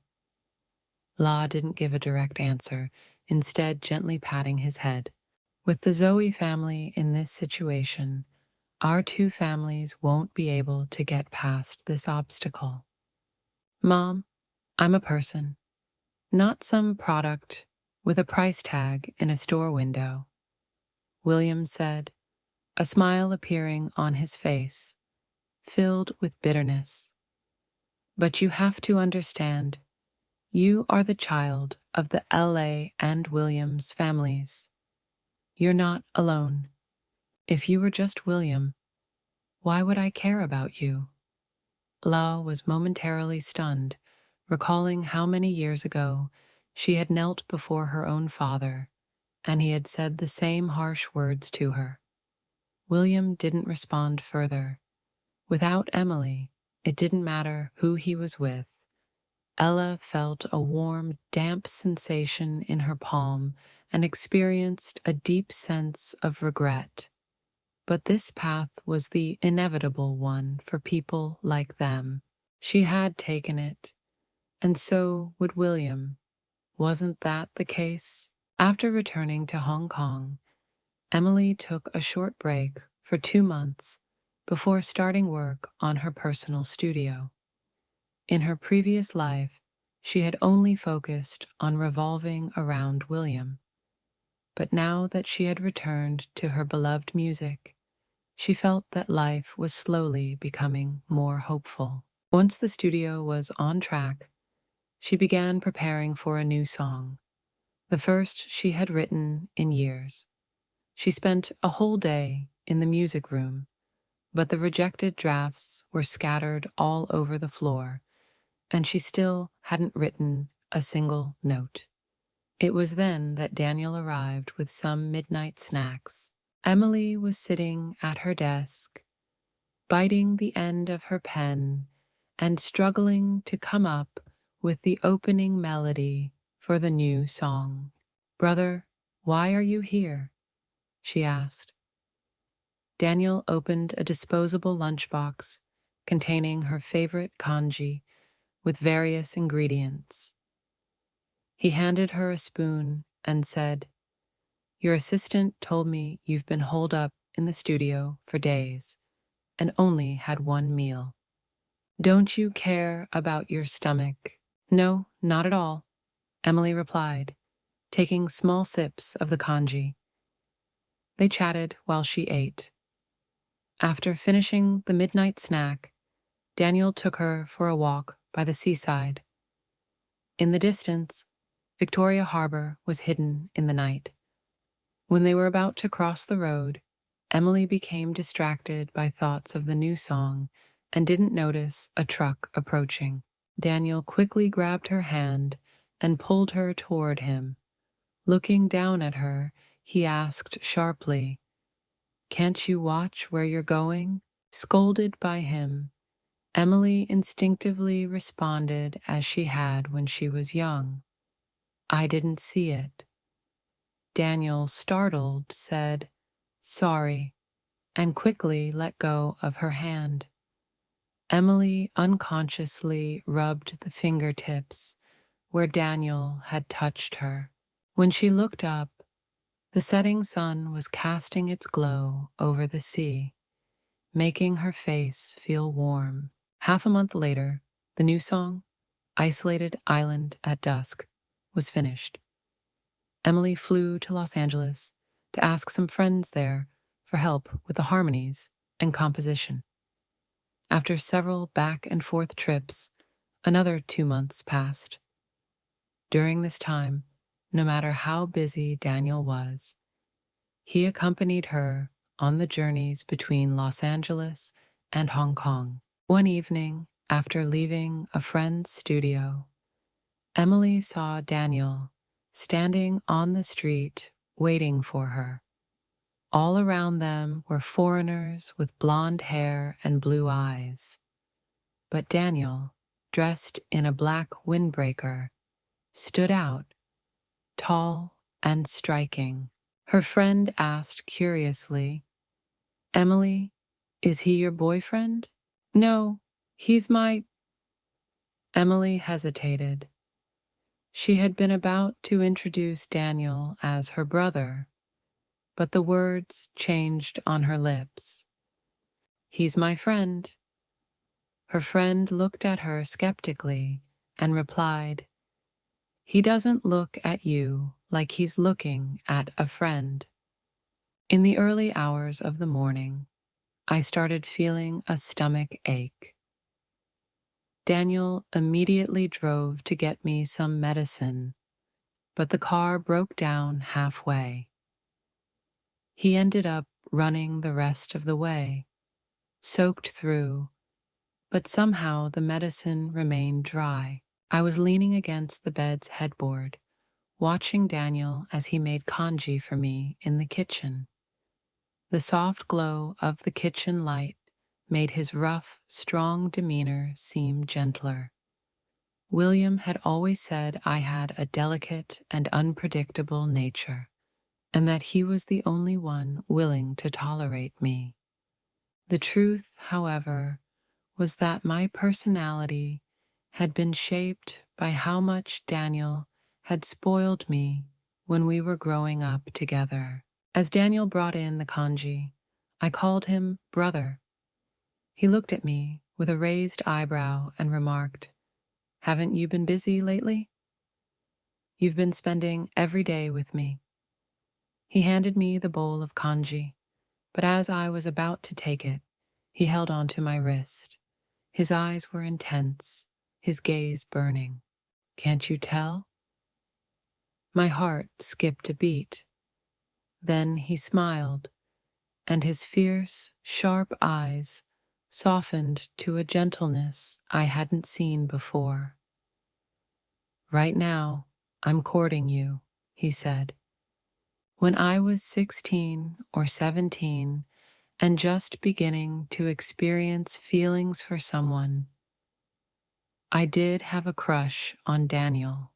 La didn't give a direct answer, instead gently patting his head. With the Zoe family in this situation, our two families won't be able to get past this obstacle. Mom, I'm a person, not some product with a price tag in a store window, William said, a smile appearing on his face, filled with bitterness. But you have to understand, you are the child of the LA and Williams families. You're not alone. If you were just William, why would I care about you? La was momentarily stunned, recalling how many years ago she had knelt before her own father, and he had said the same harsh words to her. William didn't respond further. Without Emily, it didn't matter who he was with. Ella felt a warm, damp sensation in her palm and experienced a deep sense of regret. But this path was the inevitable one for people like them. She had taken it, and so would William. Wasn't that the case? After returning to Hong Kong, Emily took a short break for 2 months before starting work on her personal studio. In her previous life, she had only focused on revolving around William, but now that she had returned to her beloved music, she felt that life was slowly becoming more hopeful. Once the studio was on track, she began preparing for a new song, the first she had written in years. She spent a whole day in the music room, but the rejected drafts were scattered all over the floor, and she still hadn't written a single note. It was then that Daniel arrived with some midnight snacks. Emily was sitting at her desk, biting the end of her pen and struggling to come up with the opening melody for the new song. "Brother, why are you here?" she asked. Daniel opened a disposable lunchbox containing her favorite kanji with various ingredients. He handed her a spoon and said, "Your assistant told me you've been holed up in the studio for days and only had one meal. Don't you care about your stomach?" "No, not at all," Emily replied, taking small sips of the kanji. They chatted while she ate. After finishing the midnight snack, Daniel took her for a walk by the seaside. In the distance, Victoria Harbor was hidden in the night. When they were about to cross the road, Emily became distracted by thoughts of the new song and didn't notice a truck approaching. Daniel quickly grabbed her hand and pulled her toward him. Looking down at her, he asked sharply, "Can't you watch where you're going?" Scolded by him, Emily instinctively responded as she had when she was young. "I didn't see it." Daniel, startled, said, "Sorry," and quickly let go of her hand. Emily unconsciously rubbed the fingertips where Daniel had touched her. When she looked up, the setting sun was casting its glow over the sea, making her face feel warm. Half a month later, the new song, "Isolated Island at Dusk," was finished. Emily flew to Los Angeles to ask some friends there for help with the harmonies and composition. After several back-and-forth trips, another 2 months passed. During this time, no matter how busy Daniel was, he accompanied her on the journeys between Los Angeles and Hong Kong. One evening, after leaving a friend's studio, Emily saw Daniel standing on the street waiting for her. All around them were foreigners with blonde hair and blue eyes. But Daniel, dressed in a black windbreaker, stood out, tall and striking. Her friend asked curiously, "Emily, is he your boyfriend?" "No, he's my—" Emily hesitated. She had been about to introduce Daniel as her brother, but the words changed on her lips. "He's my friend." Her friend looked at her skeptically and replied, "He doesn't look at you like he's looking at a friend." In the early hours of the morning, I started feeling a stomach ache. Daniel immediately drove to get me some medicine, but the car broke down halfway. He ended up running the rest of the way, soaked through, but somehow the medicine remained dry. I was leaning against the bed's headboard, watching Daniel as he made kanji for me in the kitchen. The soft glow of the kitchen light made his rough, strong demeanor seem gentler. William had always said I had a delicate and unpredictable nature, and that he was the only one willing to tolerate me. The truth, however, was that my personality had been shaped by how much Daniel had spoiled me when we were growing up together. As Daniel brought in the kanji, I called him brother. He looked at me with a raised eyebrow and remarked, "Haven't you been busy lately? You've been spending every day with me." He handed me the bowl of kanji, but as I was about to take it, he held onto my wrist. His eyes were intense, his gaze burning. "Can't you tell?" My heart skipped a beat. Then he smiled, and his fierce, sharp eyes softened to a gentleness I hadn't seen before. "Right now, I'm courting you," he said. "When I was 16 or 17 and just beginning to experience feelings for someone, I did have a crush on Daniel.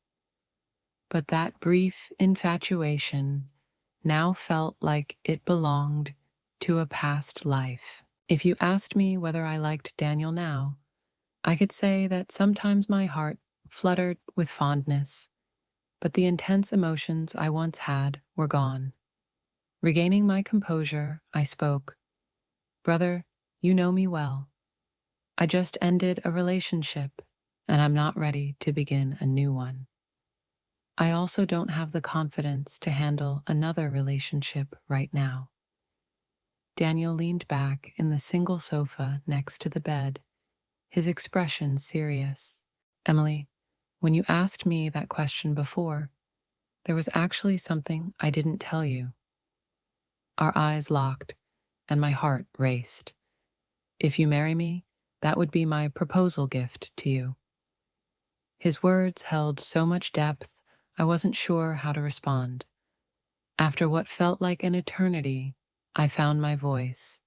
But that brief infatuation now felt like it belonged to a past life. If you asked me whether I liked Daniel now, I could say that sometimes my heart fluttered with fondness, but the intense emotions I once had were gone. Regaining my composure, I spoke. "Brother, you know me well. I just ended a relationship, and I'm not ready to begin a new one. I also don't have the confidence to handle another relationship right now." Daniel leaned back in the single sofa next to the bed, his expression serious. "Emily, when you asked me that question before, there was actually something I didn't tell you." Our eyes locked, and my heart raced. "If you marry me, that would be my proposal gift to you." His words held so much depth, I wasn't sure how to respond. After what felt like an eternity, I found my voice.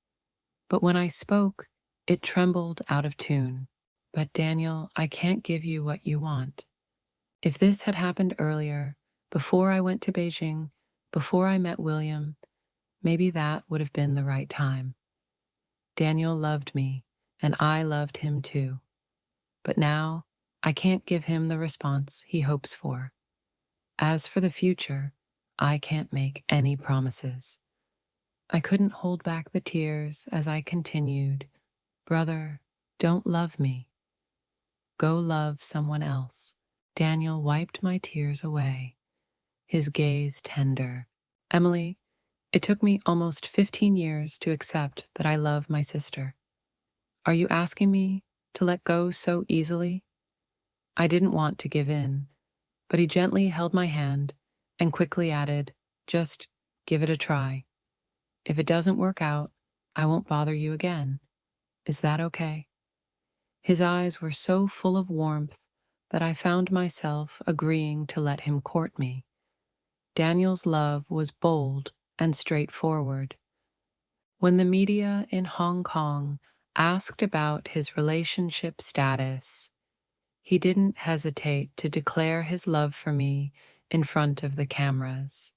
But when I spoke, it trembled out of tune. "But Daniel, I can't give you what you want. If this had happened earlier, before I went to Beijing, before I met William, maybe that would have been the right time. Daniel loved me, and I loved him too. But now, I can't give him the response he hopes for. As for the future, I can't make any promises." I couldn't hold back the tears as I continued, "Brother, don't love me. Go love someone else." Daniel wiped my tears away, his gaze tender. "Emily, it took me almost 15 years to accept that I love my sister. Are you asking me to let go so easily?" I didn't want to give in, but he gently held my hand and quickly added, "Just give it a try. If it doesn't work out, I won't bother you again. Is that okay?" His eyes were so full of warmth that I found myself agreeing to let him court me. Daniel's love was bold and straightforward. When the media in Hong Kong asked about his relationship status, he didn't hesitate to declare his love for me in front of the cameras.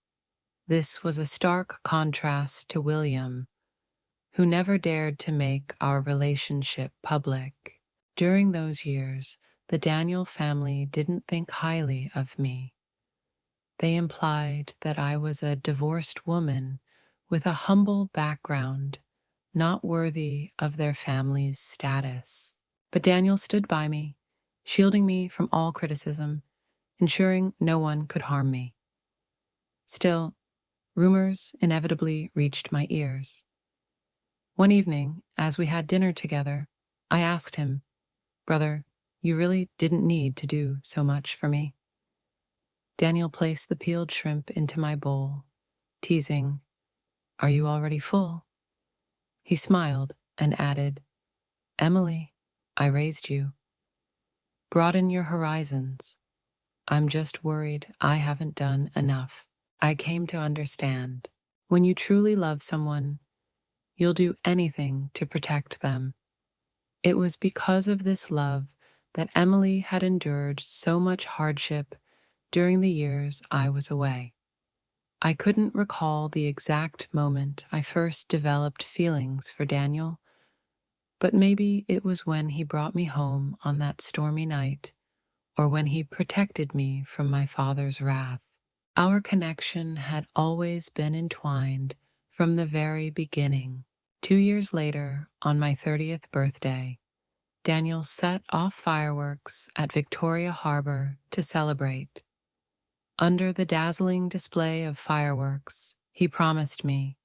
This was a stark contrast to William, who never dared to make our relationship public. During those years, the Daniel family didn't think highly of me. They implied that I was a divorced woman with a humble background, not worthy of their family's status. But Daniel stood by me, shielding me from all criticism, ensuring no one could harm me. Still, rumors inevitably reached my ears. One evening, as we had dinner together, I asked him, "Brother, you really didn't need to do so much for me." Daniel placed the peeled shrimp into my bowl, teasing, "Are you already full?" He smiled and added, "Emily, I raised you. Broaden your horizons. I'm just worried I haven't done enough." I came to understand. When you truly love someone, you'll do anything to protect them. It was because of this love that Emily had endured so much hardship during the years I was away. I couldn't recall the exact moment I first developed feelings for Daniel, but maybe it was when he brought me home on that stormy night, or when he protected me from my father's wrath. Our connection had always been entwined from the very beginning. 2 years later, on my 30th birthday, Daniel set off fireworks at Victoria Harbor to celebrate. Under the dazzling display of fireworks, he promised me,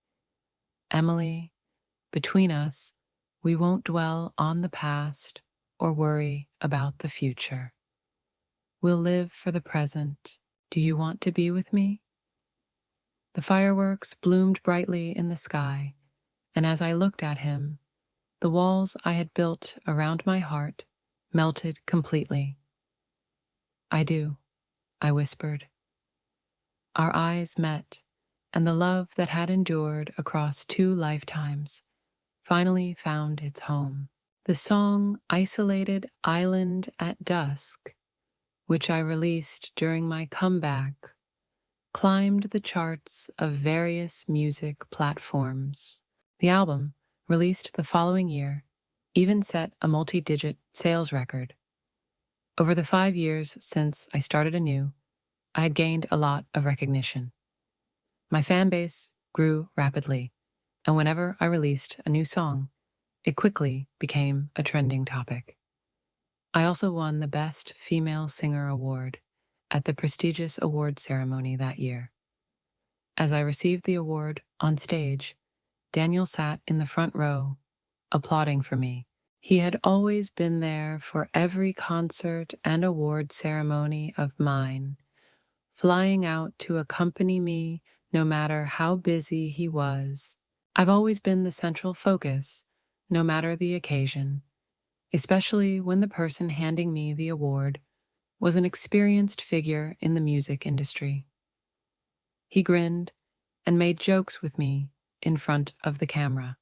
"Emily, between us, we won't dwell on the past or worry about the future. We'll live for the present. Do you want to be with me?" The fireworks bloomed brightly in the sky, and as I looked at him, the walls I had built around my heart melted completely. "I do," I whispered. Our eyes met, and the love that had endured across 2 lifetimes finally found its home. The song "Isolated Island at Dusk," which I released during my comeback, climbed the charts of various music platforms. The album, released the following year, even set a multi-digit sales record. Over the 5 years since I started anew, I had gained a lot of recognition. My fan base grew rapidly, and whenever I released a new song, it quickly became a trending topic. I also won the Best Female Singer Award at the prestigious award ceremony that year. As I received the award on stage, Daniel sat in the front row, applauding for me. He had always been there for every concert and award ceremony of mine, flying out to accompany me no matter how busy he was. I've always been the central focus, no matter the occasion, especially when the person handing me the award was an experienced figure in the music industry. He grinned and made jokes with me in front of the camera.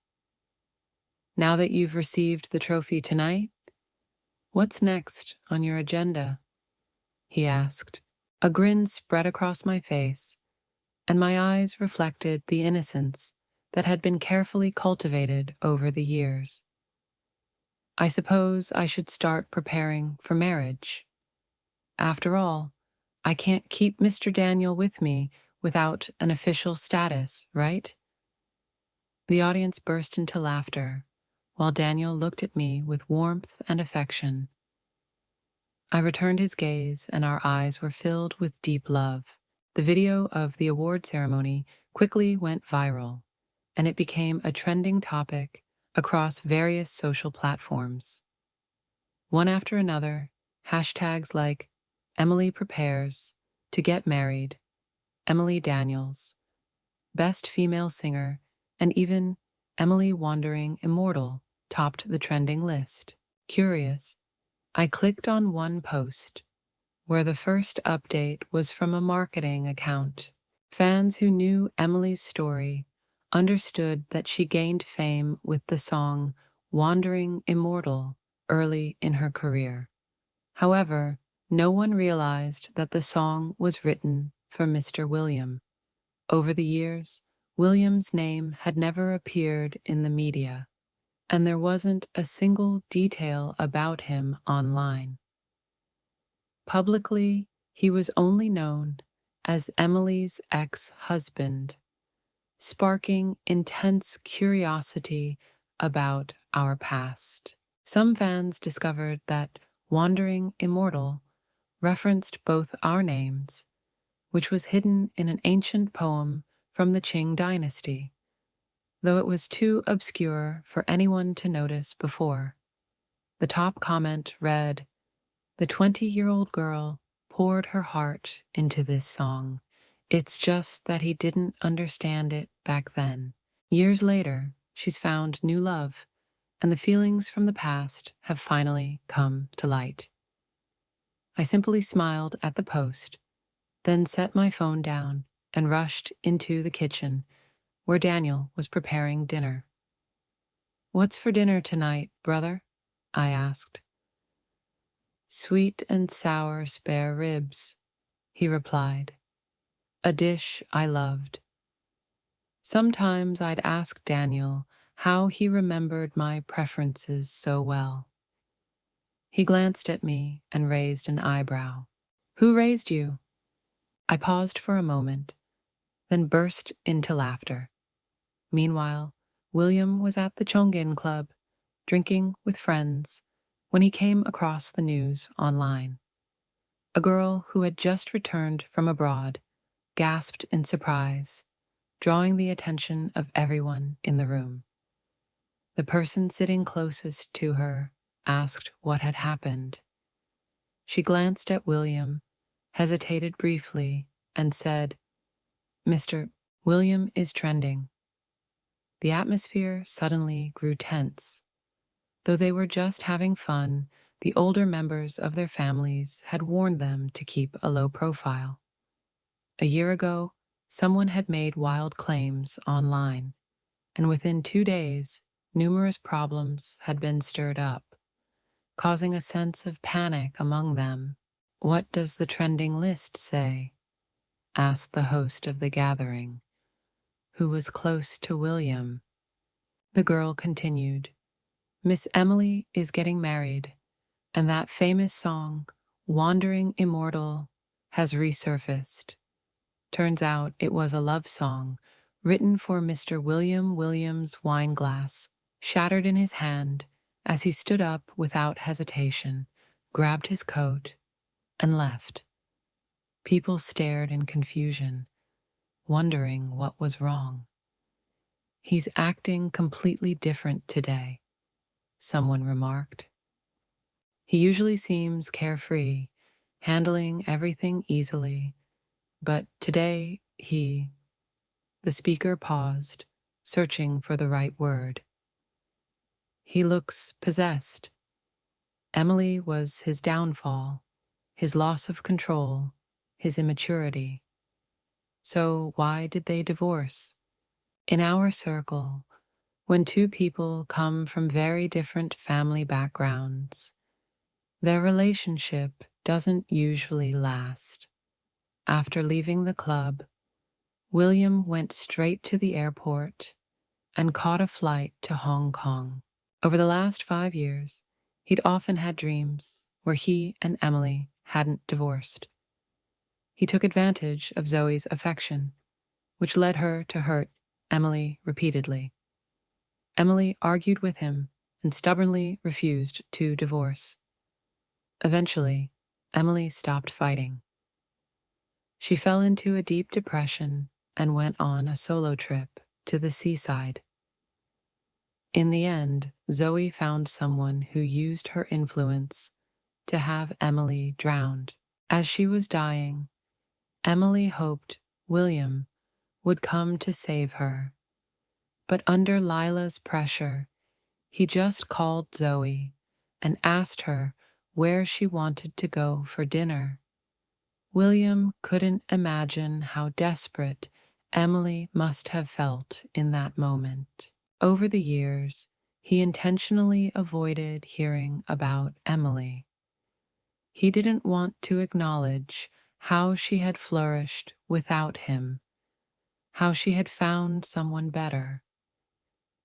"Now that you've received the trophy tonight, what's next on your agenda?" he asked. A grin spread across my face, and my eyes reflected the innocence that had been carefully cultivated over the years. "I suppose I should start preparing for marriage. After all, I can't keep Mr. Daniel with me without an official status, right?" The audience burst into laughter, while Daniel looked at me with warmth and affection. I returned his gaze, and our eyes were filled with deep love. The video of the award ceremony quickly went viral, and it became a trending topic across various social platforms. One after another, hashtags like "Emily prepares to get married," "Emily Daniels," "Best Female Singer," and even "Emily Wandering Immortal" topped the trending list. Curious, I clicked on one post, where the first update was from a marketing account. Fans who knew Emily's story understood that she gained fame with the song "Wandering Immortal" early in her career. However, no one realized that the song was written for Mr. William. Over the years, William's name had never appeared in the media, and there wasn't a single detail about him online. Publicly, he was only known as Emily's ex-husband, sparking intense curiosity about our past. Some fans discovered that "Wandering Immortal" referenced both our names, which was hidden in an ancient poem from the Qing dynasty, though it was too obscure for anyone to notice before. The top comment read, "The 20-year-old girl poured her heart into this song. It's just that he didn't understand it back then. Years later, she's found new love, and the feelings from the past have finally come to light." I simply smiled at the post, then set my phone down and rushed into the kitchen, where Daniel was preparing dinner. "What's for dinner tonight, brother?" I asked. "Sweet and sour spare ribs," he replied, a dish I loved. Sometimes I'd ask Daniel how he remembered my preferences so well. He glanced at me and raised an eyebrow. "Who raised you?" I paused for a moment, then burst into laughter. Meanwhile, William was at the Chongin Club, drinking with friends, when he came across the news online. A girl who had just returned from abroad gasped in surprise, drawing the attention of everyone in the room. The person sitting closest to her asked what had happened. She glanced at William, hesitated briefly, and said, "Mr. William is trending." The atmosphere suddenly grew tense. Though they were just having fun, the older members of their families had warned them to keep a low profile. A year ago, someone had made wild claims online, and within 2 days, numerous problems had been stirred up, causing a sense of panic among them. "What does the trending list say?" asked the host of the gathering, who was close to William. The girl continued, "Miss Emily is getting married, and that famous song, Wandering Immortal, has resurfaced. Turns out it was a love song written for Mr. William Williams' wine glass, shattered in his hand as he stood up without hesitation, grabbed his coat, and left." People stared in confusion, wondering what was wrong. "He's acting completely different today," someone remarked. "He usually seems carefree, handling everything easily, but today the speaker paused, searching for the right word. "He looks possessed." Emily was his downfall, his loss of control, his immaturity. So why did they divorce? In our circle, when two people come from very different family backgrounds, their relationship doesn't usually last. After leaving the club, William went straight to the airport and caught a flight to Hong Kong. Over the last 5 years, he'd often had dreams where he and Emily hadn't divorced. He took advantage of Zoe's affection, which led her to hurt Emily repeatedly. Emily argued with him and stubbornly refused to divorce. Eventually, Emily stopped fighting. She fell into a deep depression and went on a solo trip to the seaside. In the end, Zoe found someone who used her influence to have Emily drowned. As she was dying, Emily hoped William would come to save her. But under Lila's pressure, he just called Zoe and asked her where she wanted to go for dinner. William couldn't imagine how desperate Emily must have felt in that moment. Over the years, he intentionally avoided hearing about Emily. He didn't want to acknowledge how she had flourished without him, how she had found someone better.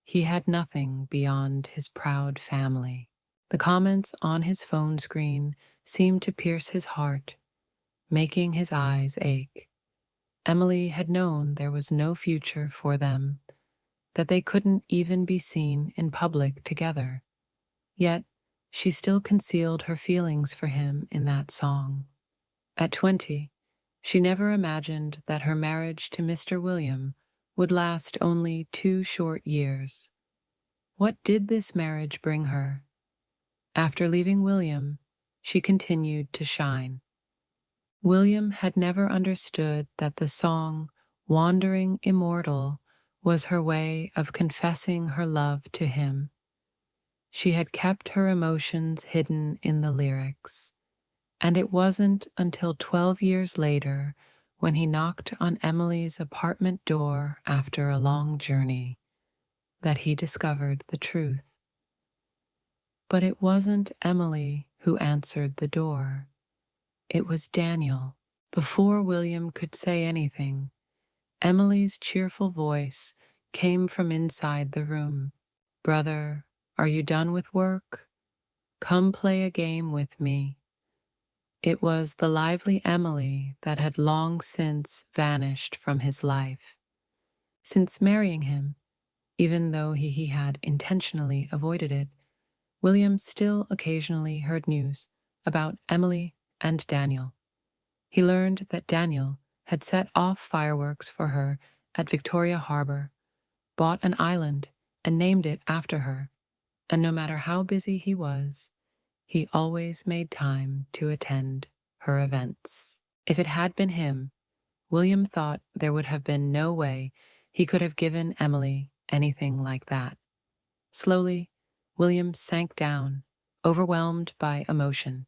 He had nothing beyond his proud family. The comments on his phone screen seemed to pierce his heart, making his eyes ache. Emily had known there was no future for them, that they couldn't even be seen in public together. Yet, she still concealed her feelings for him in that song. At 20, she never imagined that her marriage to Mr. William would last only 2 short years. What did this marriage bring her? After leaving William, she continued to shine. William had never understood that the song Wandering Immortal was her way of confessing her love to him. She had kept her emotions hidden in the lyrics, and it wasn't until 12 years later, when he knocked on Emily's apartment door after a long journey, that he discovered the truth. But it wasn't Emily who answered the door. It was Daniel. Before William could say anything, Emily's cheerful voice came from inside the room. "Brother, are you done with work? Come play a game with me." It was the lively Emily that had long since vanished from his life. Since marrying him, even though he had intentionally avoided it, William still occasionally heard news about Emily and Daniel. He learned that Daniel had set off fireworks for her at Victoria Harbor, bought an island, and named it after her, and no matter how busy he was, he always made time to attend her events. If it had been him, William thought there would have been no way he could have given Emily anything like that. Slowly, William sank down, overwhelmed by emotion,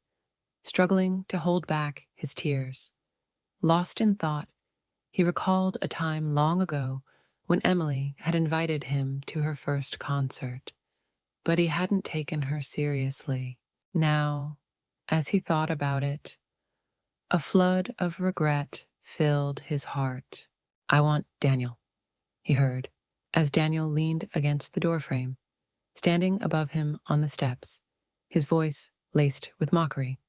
struggling to hold back his tears. Lost in thought, he recalled a time long ago when Emily had invited him to her first concert, but he hadn't taken her seriously. Now, as he thought about it, a flood of regret filled his heart. "I want Daniel," he heard, as Daniel leaned against the doorframe, standing above him on the steps, his voice laced with mockery.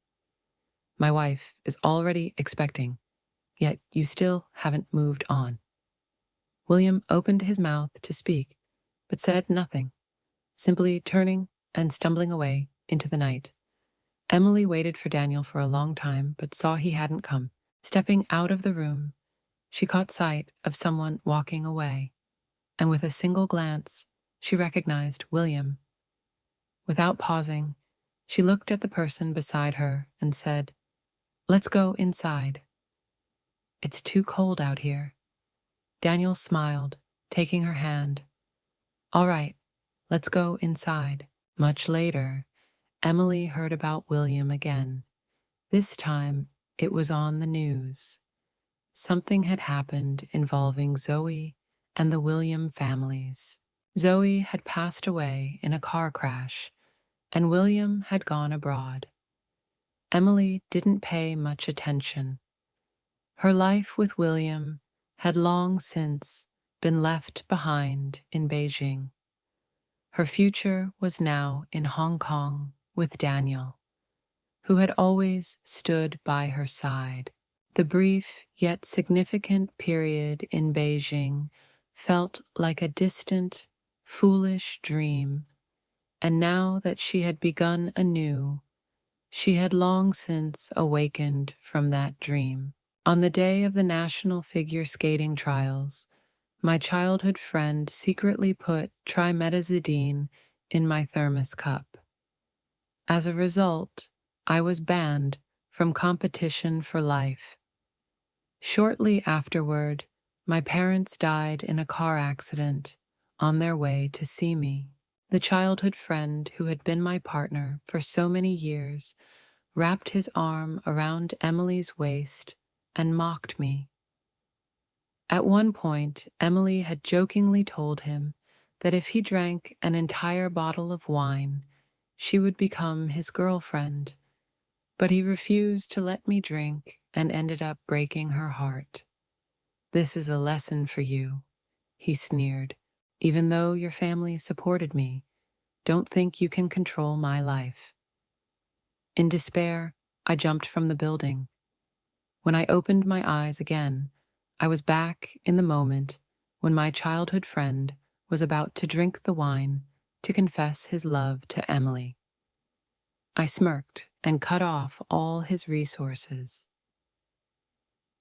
"My wife is already expecting, yet you still haven't moved on." William opened his mouth to speak, but said nothing, simply turning and stumbling away into the night. Emily waited for Daniel for a long time, but saw he hadn't come. Stepping out of the room, she caught sight of someone walking away, and with a single glance, she recognized William. Without pausing, she looked at the person beside her and said, "Let's go inside. It's too cold out here." Daniel smiled, taking her hand. "All right, let's go inside." Much later, Emily heard about William again. This time, it was on the news. Something had happened involving Zoe and the William families. Zoe had passed away in a car crash, and William had gone abroad. Emily didn't pay much attention. Her life with William had long since been left behind in Beijing. Her future was now in Hong Kong with Daniel, who had always stood by her side. The brief yet significant period in Beijing felt like a distant, foolish dream, and now that she had begun anew, she had long since awakened from that dream. On the day of the National Figure Skating Trials, my childhood friend secretly put trimetazidine in my thermos cup. As a result, I was banned from competition for life. Shortly afterward, my parents died in a car accident on their way to see me. The childhood friend who had been my partner for so many years wrapped his arm around Emily's waist and mocked me. At one point, Emily had jokingly told him that if he drank an entire bottle of wine, she would become his girlfriend, but he refused to let me drink and ended up breaking her heart. "This is a lesson for you," he sneered. "Even though your family supported me, don't think you can control my life." In despair, I jumped from the building. When I opened my eyes again, I was back in the moment when my childhood friend was about to drink the wine to confess his love to Emily. I smirked and cut off all his resources.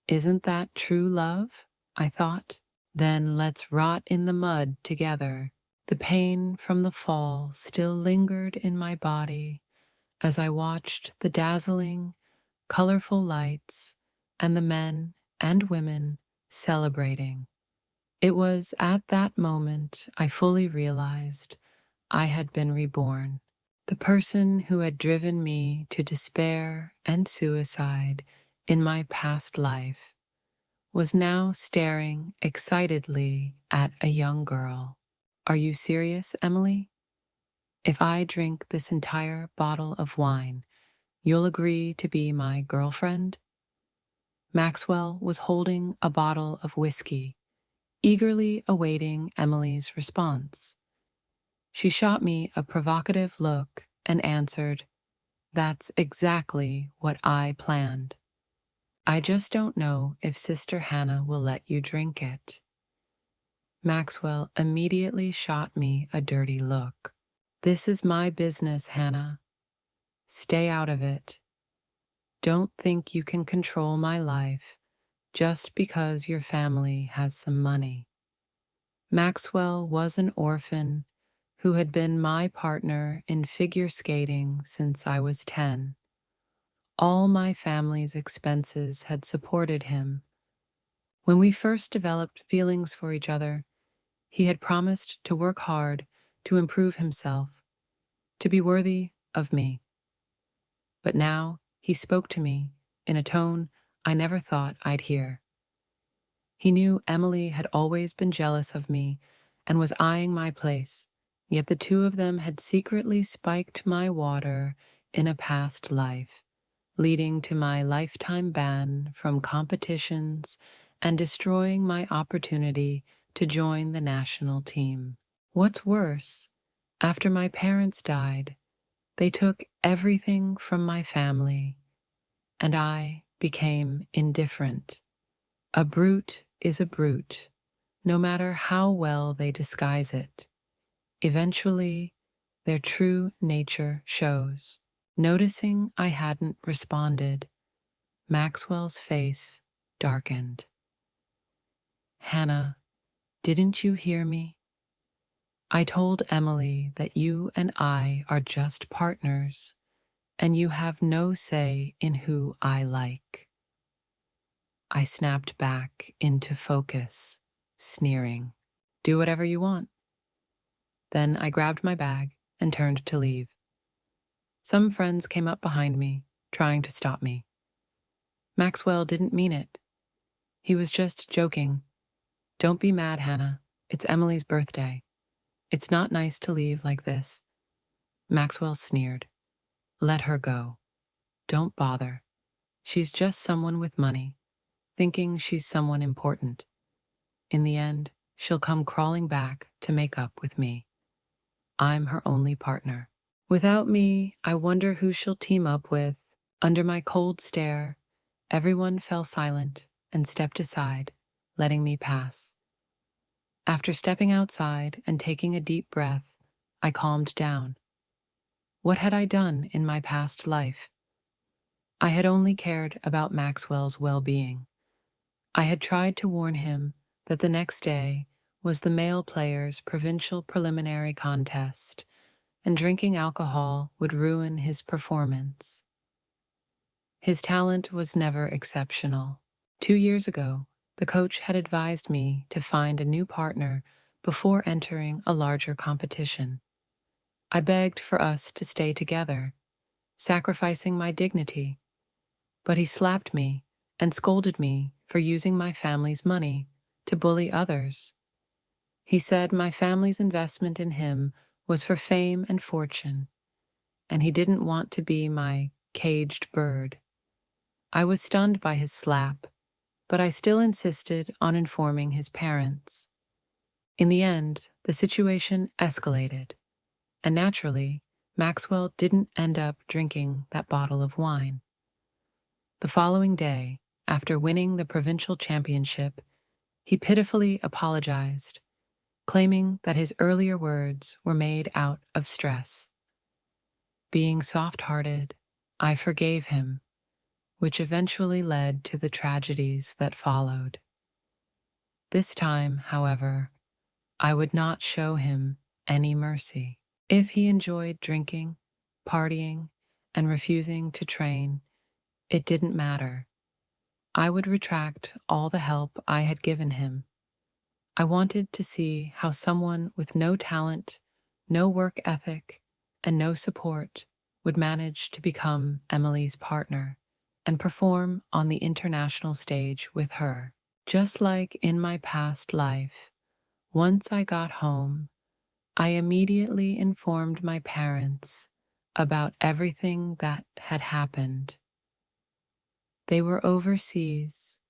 "Isn't that true love?" I thought. "Then let's rot in the mud together." The pain from the fall still lingered in my body as I watched the dazzling, colorful lights and the men and women celebrating. It was at that moment I fully realized I had been reborn. The person who had driven me to despair and suicide in my past life was now staring excitedly at a young girl. "Are you serious, Emily? If I drink this entire bottle of wine, you'll agree to be my girlfriend?" Maxwell was holding a bottle of whiskey, eagerly awaiting Emily's response. She shot me a provocative look and answered, That's exactly what I planned. I just don't know if Sister Hannah will let you drink it. Maxwell immediately shot me a dirty look. This is my business, Hannah. Stay out of it. Don't think you can control my life just because your family has some money. Maxwell was an orphan who had been my partner in figure skating since I was 10. All my family's expenses had supported him. When we first developed feelings for each other, he had promised to work hard to improve himself, to be worthy of me. But now he spoke to me in a tone I never thought I'd hear. He knew Emily had always been jealous of me and was eyeing my place, yet the two of them had secretly spiked my water in a past life, leading to my lifetime ban from competitions and destroying my opportunity to join the national team. What's worse, after my parents died, they took everything from my family, and I became indifferent. A brute is a brute, no matter how well they disguise it. Eventually, their true nature shows. Noticing I hadn't responded, Maxwell's face darkened. Hannah, didn't you hear me? I told Emily that you and I are just partners, and you have no say in who I like. I snapped back into focus, sneering. Do whatever you want. Then I grabbed my bag and turned to leave. Some friends came up behind me, trying to stop me. Maxwell didn't mean it. He was just joking. Don't be mad, Hannah. It's Emily's birthday. It's not nice to leave like this. Maxwell sneered. Let her go. Don't bother. She's just someone with money, thinking she's someone important. In the end, she'll come crawling back to make up with me. I'm her only partner. Without me, I wonder who she'll team up with. Under my cold stare, everyone fell silent and stepped aside, letting me pass. After stepping outside and taking a deep breath, I calmed down. What had I done in my past life? I had only cared about Maxwell's well-being. I had tried to warn him that the next day was the male players' provincial preliminary contest, and drinking alcohol would ruin his performance. His talent was never exceptional. 2 years ago, the coach had advised me to find a new partner before entering a larger competition. I begged for us to stay together, sacrificing my dignity, but he slapped me and scolded me for using my family's money to bully others. He said my family's investment in him was for fame and fortune, and he didn't want to be my caged bird. I was stunned by his slap, but I still insisted on informing his parents. In the end, the situation escalated, and naturally, Maxwell didn't end up drinking that bottle of wine. The following day, after winning the provincial championship, he pitifully apologized, claiming that his earlier words were made out of stress. Being soft-hearted, I forgave him, which eventually led to the tragedies that followed. This time, however, I would not show him any mercy. If he enjoyed drinking, partying, and refusing to train, it didn't matter. I would retract all the help I had given him. I wanted to see how someone with no talent, no work ethic, and no support would manage to become Emily's partner and perform on the international stage with her. Just like in my past life, once I got home, I immediately informed my parents about everything that had happened. They were overseas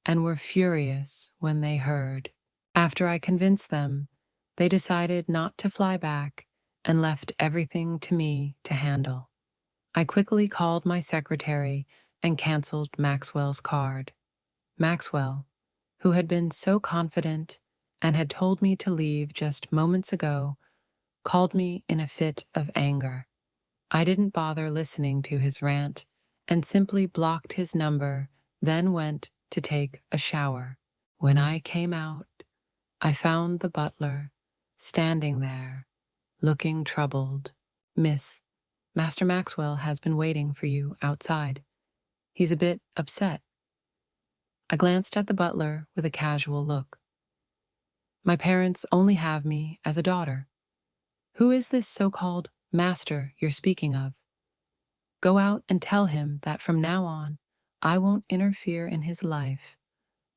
and were furious when they heard. After I convinced them, they decided not to fly back and left everything to me to handle. I quickly called my secretary and canceled Maxwell's card. Maxwell, who had been so confident and had told me to leave just moments ago, called me in a fit of anger. I didn't bother listening to his rant and simply blocked his number, then went to take a shower. When I came out, I found the butler standing there, looking troubled. Miss, Master Maxwell has been waiting for you outside. He's a bit upset. I glanced at the butler with a casual look. My parents only have me as a daughter. Who is this so-called master you're speaking of? Go out and tell him that from now on, I won't interfere in his life.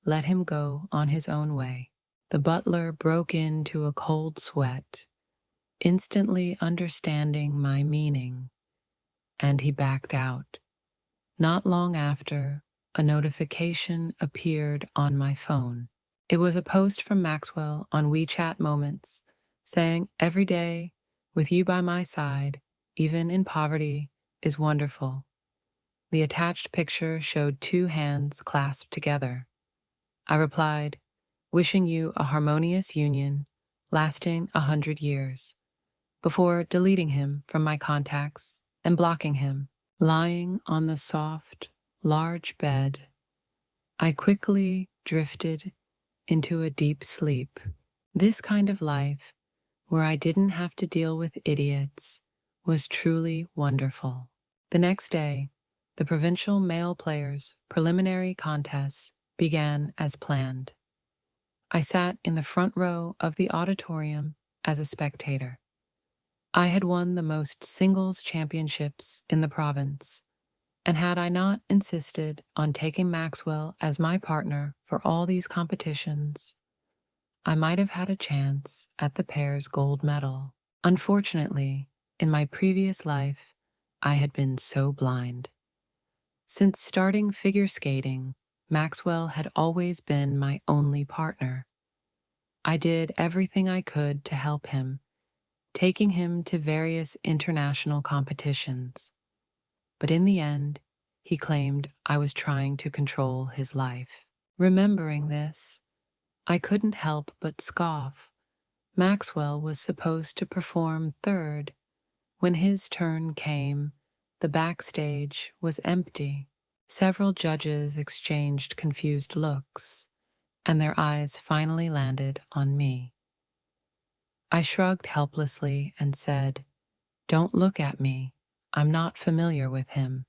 Let him go on his own way. The butler broke into a cold sweat, instantly understanding my meaning, and he backed out. Not long after, a notification appeared on my phone. It was a post from Maxwell on WeChat Moments, saying, "Every day, with you by my side, even in poverty, is wonderful." The attached picture showed two hands clasped together. I replied, "Wishing you a harmonious union, lasting 100 years," before deleting him from my contacts and blocking him. Lying on the soft, large bed, I quickly drifted into a deep sleep. This kind of life, where I didn't have to deal with idiots, was truly wonderful. The next day, the provincial male players' preliminary contests began as planned. I sat in the front row of the auditorium as a spectator. I had won the most singles championships in the province, and had I not insisted on taking Maxwell as my partner for all these competitions, I might have had a chance at the pair's gold medal. Unfortunately, in my previous life, I had been so blind. Since starting figure skating, Maxwell had always been my only partner. I did everything I could to help him, taking him to various international competitions. But in the end, he claimed I was trying to control his life. Remembering this, I couldn't help but scoff. Maxwell was supposed to perform third. When his turn came, the backstage was empty. Several judges exchanged confused looks, and their eyes finally landed on me. I shrugged helplessly and said, "Don't look at me. I'm not familiar with him."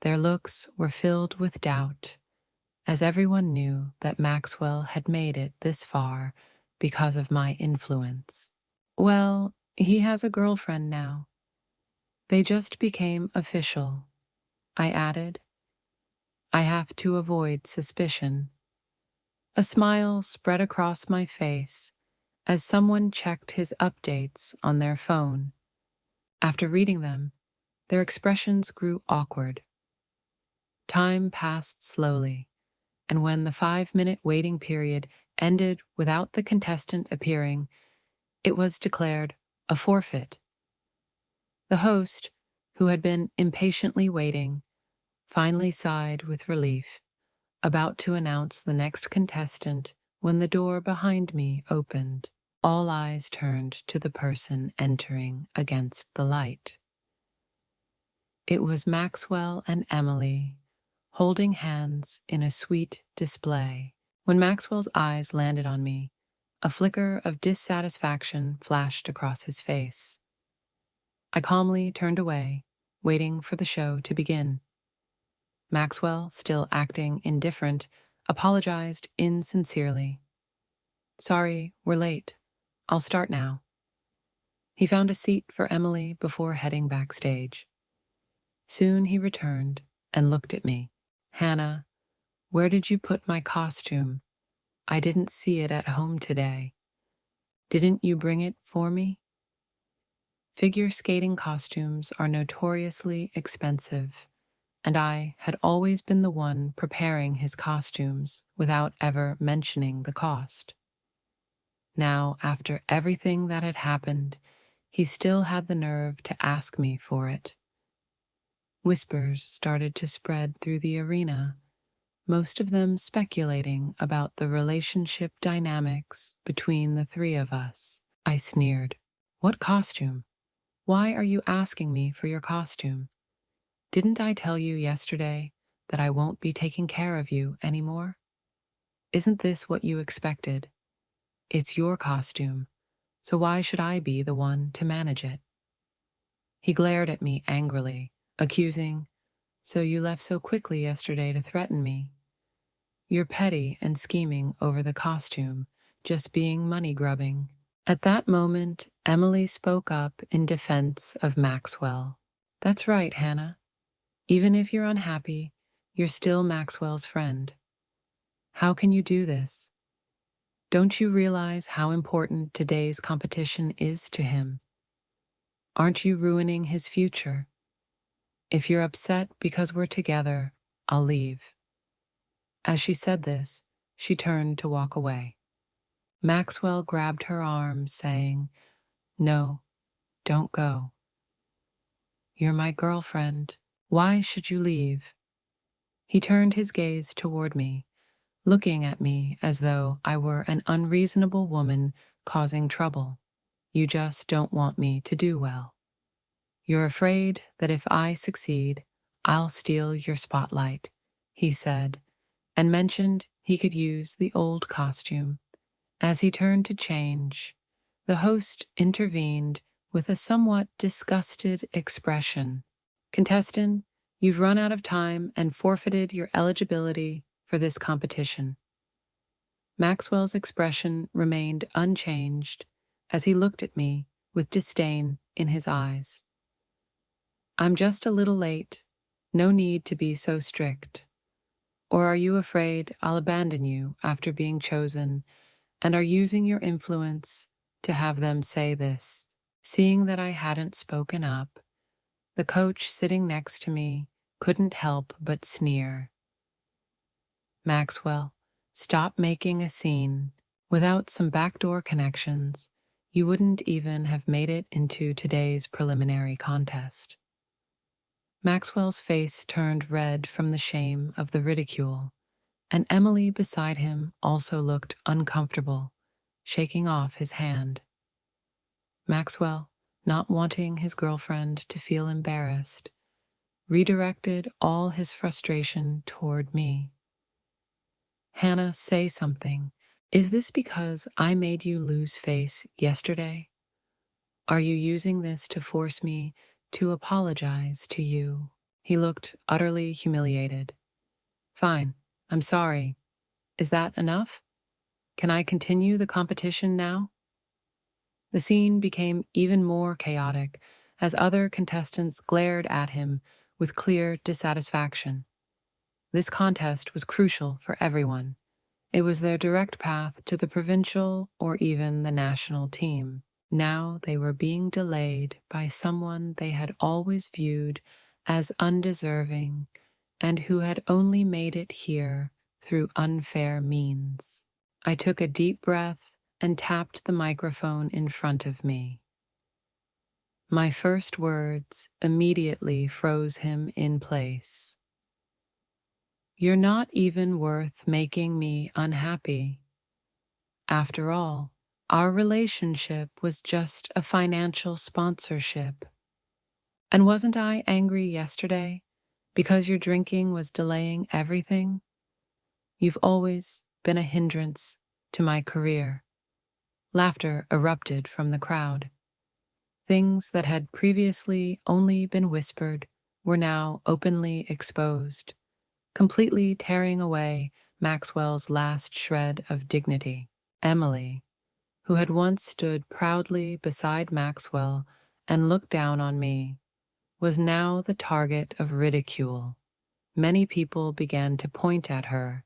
Their looks were filled with doubt, as everyone knew that Maxwell had made it this far because of my influence. "Well, he has a girlfriend now. They just became official," I added. "I have to avoid suspicion." A smile spread across my face as someone checked his updates on their phone. After reading them, their expressions grew awkward. Time passed slowly, and when the 5-minute waiting period ended without the contestant appearing, it was declared a forfeit. The host, who had been impatiently waiting, finally sighed with relief, about to announce the next contestant when the door behind me opened. All eyes turned to the person entering against the light. It was Maxwell and Emily, holding hands in a sweet display. When Maxwell's eyes landed on me, a flicker of dissatisfaction flashed across his face. I calmly turned away, waiting for the show to begin. Maxwell, still acting indifferent, apologized insincerely. "Sorry, we're late. I'll start now." He found a seat for Emily before heading backstage. Soon he returned and looked at me. "Hannah, where did you put my costume? I didn't see it at home today. Didn't you bring it for me?" Figure skating costumes are notoriously expensive, and I had always been the one preparing his costumes without ever mentioning the cost. Now, after everything that had happened, he still had the nerve to ask me for it. Whispers started to spread through the arena, most of them speculating about the relationship dynamics between the three of us. I sneered. What costume? Why are you asking me for your costume? Didn't I tell you yesterday that I won't be taking care of you anymore? Isn't this what you expected? It's your costume, so why should I be the one to manage it? He glared at me angrily, accusing, So you left so quickly yesterday to threaten me. You're petty and scheming over the costume, just being money-grubbing. At that moment, Emily spoke up in defense of Maxwell. That's right, Hannah. Even if you're unhappy, you're still Maxwell's friend. How can you do this? Don't you realize how important today's competition is to him? Aren't you ruining his future? If you're upset because we're together, I'll leave. As she said this, she turned to walk away. Maxwell grabbed her arm, saying, No, don't go. You're my girlfriend. Why should you leave? He turned his gaze toward me, looking at me as though I were an unreasonable woman causing trouble. You just don't want me to do well. You're afraid that if I succeed, I'll steal your spotlight, he said, and mentioned he could use the old costume. As he turned to change, the host intervened with a somewhat disgusted expression. Contestant, you've run out of time and forfeited your eligibility for this competition. Maxwell's expression remained unchanged as he looked at me with disdain in his eyes. I'm just a little late. No need to be so strict. Or are you afraid I'll abandon you after being chosen and are using your influence to have them say this? Seeing that I hadn't spoken up, the coach sitting next to me couldn't help but sneer. Maxwell, stop making a scene. Without some backdoor connections, you wouldn't even have made it into today's preliminary contest. Maxwell's face turned red from the shame of the ridicule, and Emily beside him also looked uncomfortable, shaking off his hand. Maxwell, not wanting his girlfriend to feel embarrassed, redirected all his frustration toward me. Hannah, say something. Is this because I made you lose face yesterday? Are you using this to force me to apologize to you? He looked utterly humiliated. Fine, I'm sorry. Is that enough? Can I continue the competition now? The scene became even more chaotic as other contestants glared at him with clear dissatisfaction. This contest was crucial for everyone. It was their direct path to the provincial or even the national team. Now they were being delayed by someone they had always viewed as undeserving and who had only made it here through unfair means. I took a deep breath and tapped the microphone in front of me. My first words immediately froze him in place. You're not even worth making me unhappy. After all, our relationship was just a financial sponsorship. And wasn't I angry yesterday because your drinking was delaying everything? You've always been a hindrance to my career. Laughter erupted from the crowd. Things that had previously only been whispered were now openly exposed, completely tearing away Maxwell's last shred of dignity. Emily, who had once stood proudly beside Maxwell and looked down on me, was now the target of ridicule. Many people began to point at her,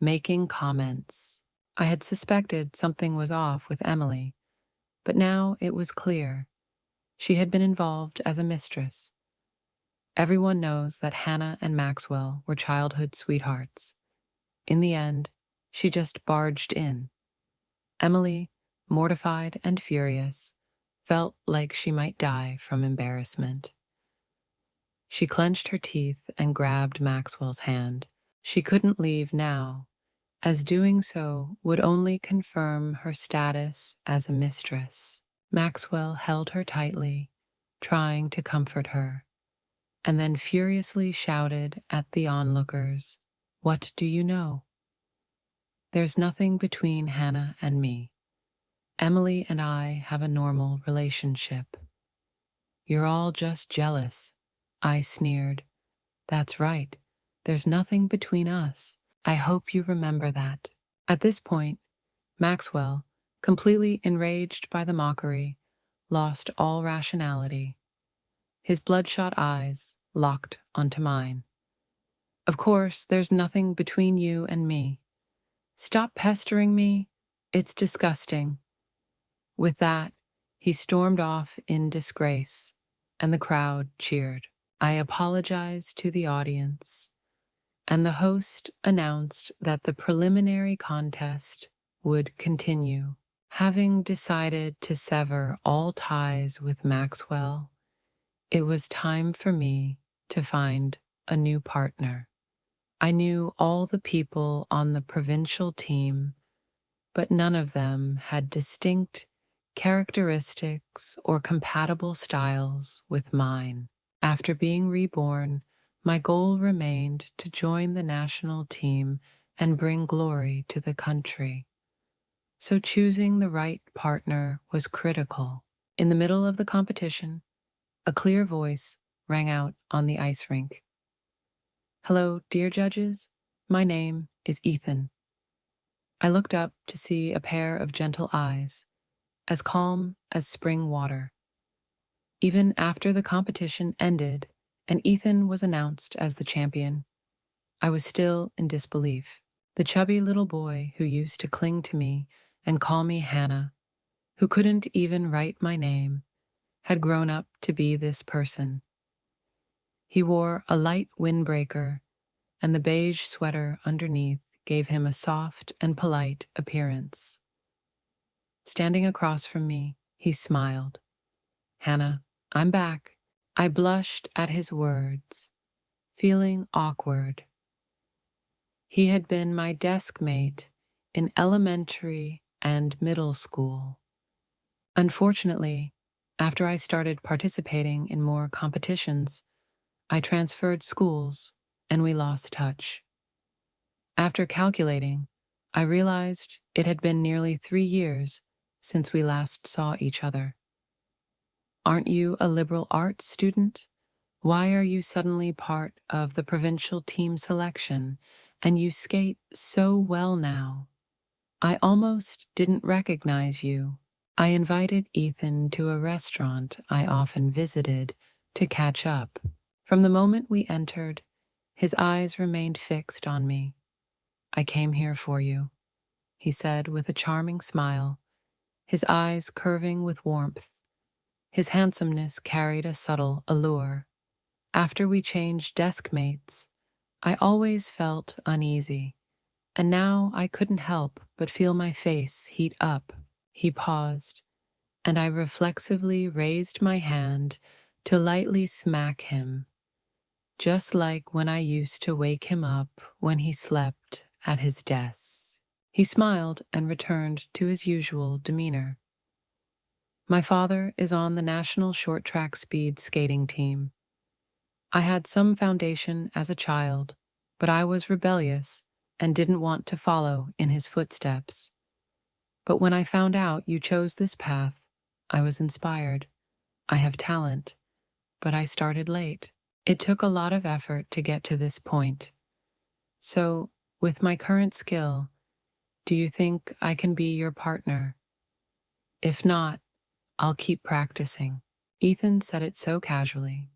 making comments. I had suspected something was off with Emily, but now it was clear. She had been involved as a mistress. Everyone knows that Hannah and Maxwell were childhood sweethearts. In the end, she just barged in. Emily, mortified and furious, felt like she might die from embarrassment. She clenched her teeth and grabbed Maxwell's hand. She couldn't leave now, as doing so would only confirm her status as a mistress. Maxwell held her tightly, trying to comfort her, and then furiously shouted at the onlookers, "What do you know? There's nothing between Hannah and me. Emily and I have a normal relationship. You're all just jealous," I sneered. "That's right. There's nothing between us. I hope you remember that." At this point, Maxwell, completely enraged by the mockery, lost all rationality. His bloodshot eyes locked onto mine. "Of course, there's nothing between you and me. Stop pestering me. It's disgusting." With that, he stormed off in disgrace, and the crowd cheered. I apologized to the audience, and the host announced that the preliminary contest would continue. Having decided to sever all ties with Maxwell, it was time for me to find a new partner. I knew all the people on the provincial team, but none of them had distinct characteristics or compatible styles with mine. After being reborn, my goal remained to join the national team and bring glory to the country. So choosing the right partner was critical. In the middle of the competition, a clear voice rang out on the ice rink. "Hello, dear judges. My name is Ethan." I looked up to see a pair of gentle eyes, as calm as spring water. Even after the competition ended and Ethan was announced as the champion, I was still in disbelief. The chubby little boy who used to cling to me and call me Hannah, who couldn't even write my name, had grown up to be this person. He wore a light windbreaker, and the beige sweater underneath gave him a soft and polite appearance. Standing across from me, he smiled. "Hannah, I'm back." I blushed at his words, feeling awkward. He had been my desk mate in elementary and middle school. Unfortunately, after I started participating in more competitions, I transferred schools and we lost touch. After calculating, I realized it had been nearly 3 years since we last saw each other. "Aren't you a liberal arts student? Why are you suddenly part of the provincial team selection, and you skate so well now? I almost didn't recognize you." I invited Ethan to a restaurant I often visited to catch up. From the moment we entered, his eyes remained fixed on me. "I came here for you," he said with a charming smile, his eyes curving with warmth. His handsomeness carried a subtle allure. After we changed desk mates, I always felt uneasy, and now I couldn't help but feel my face heat up. He paused, and I reflexively raised my hand to lightly smack him, just like when I used to wake him up when he slept at his desk. He smiled and returned to his usual demeanor. "My father is on the national short track speed skating team. I had some foundation as a child, but I was rebellious and didn't want to follow in his footsteps. But when I found out you chose this path, I was inspired. I have talent, but I started late. It took a lot of effort to get to this point. So, with my current skill, do you think I can be your partner? If not, I'll keep practicing." Ethan said it so casually,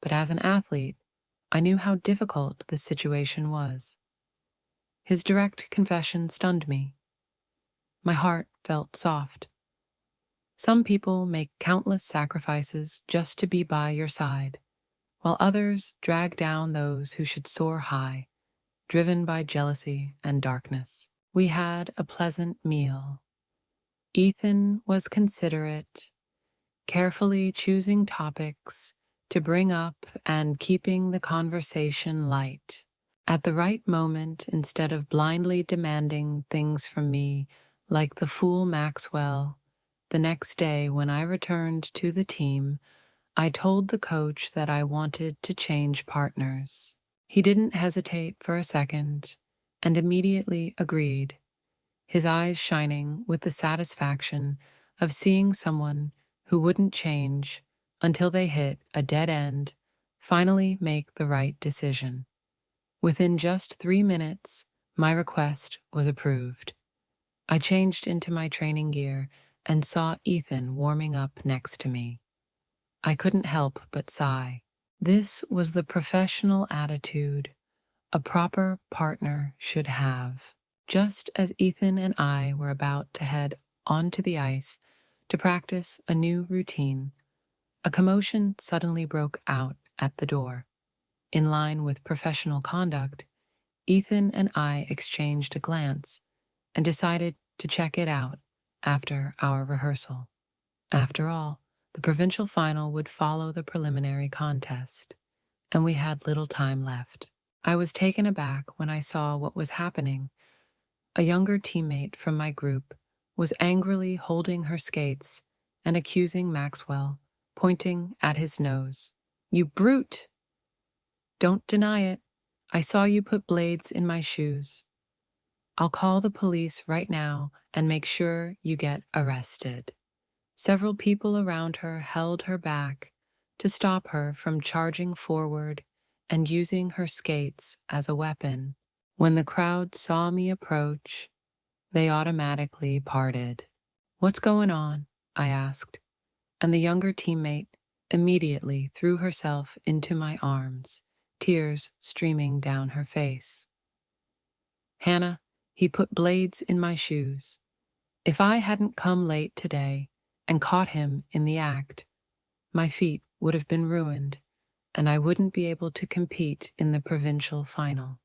but as an athlete, I knew how difficult the situation was. His direct confession stunned me. My heart felt soft. Some people make countless sacrifices just to be by your side, while others drag down those who should soar high, driven by jealousy and darkness. We had a pleasant meal. Ethan was considerate, carefully choosing topics to bring up and keeping the conversation light. At the right moment, instead of blindly demanding things from me like the fool Maxwell, the next day when I returned to the team, I told the coach that I wanted to change partners. He didn't hesitate for a second and immediately agreed, his eyes shining with the satisfaction of seeing someone who wouldn't change until they hit a dead end finally make the right decision. Within just 3 minutes, my request was approved. I changed into my training gear and saw Ethan warming up next to me. I couldn't help but sigh. This was the professional attitude a proper partner should have. Just as Ethan and I were about to head onto the ice to practice a new routine, a commotion suddenly broke out at the door. In line with professional conduct, Ethan and I exchanged a glance and decided to check it out after our rehearsal. After all, the provincial final would follow the preliminary contest, and we had little time left. I was taken aback when I saw what was happening. A younger teammate from my group was angrily holding her skates and accusing Maxwell, pointing at his nose. "You brute! Don't deny it. I saw you put blades in my shoes. I'll call the police right now and make sure you get arrested." Several people around her held her back to stop her from charging forward and using her skates as a weapon. When the crowd saw me approach, they automatically parted. "What's going on?" I asked, and the younger teammate immediately threw herself into my arms, tears streaming down her face. "Hannah, he put blades in my shoes. If I hadn't come late today and caught him in the act, my feet would have been ruined and I wouldn't be able to compete in the provincial final."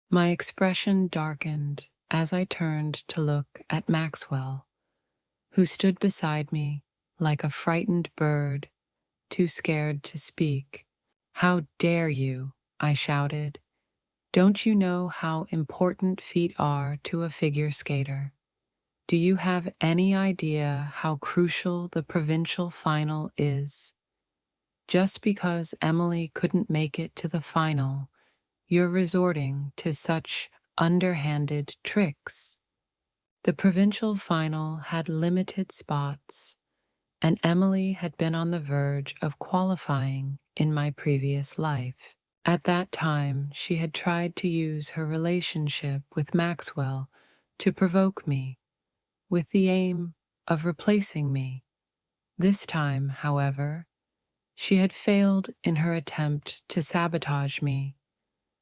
My expression darkened as I turned to look at Maxwell, who stood beside me like a frightened bird, too scared to speak. "How dare you?" I shouted. "Don't you know how important feet are to a figure skater? Do you have any idea how crucial the provincial final is? Just because Emily couldn't make it to the final, you're resorting to such underhanded tricks." The provincial final had limited spots, and Emily had been on the verge of qualifying in my previous life. At that time, she had tried to use her relationship with Maxwell to provoke me, with the aim of replacing me. This time, however, she had failed in her attempt to sabotage me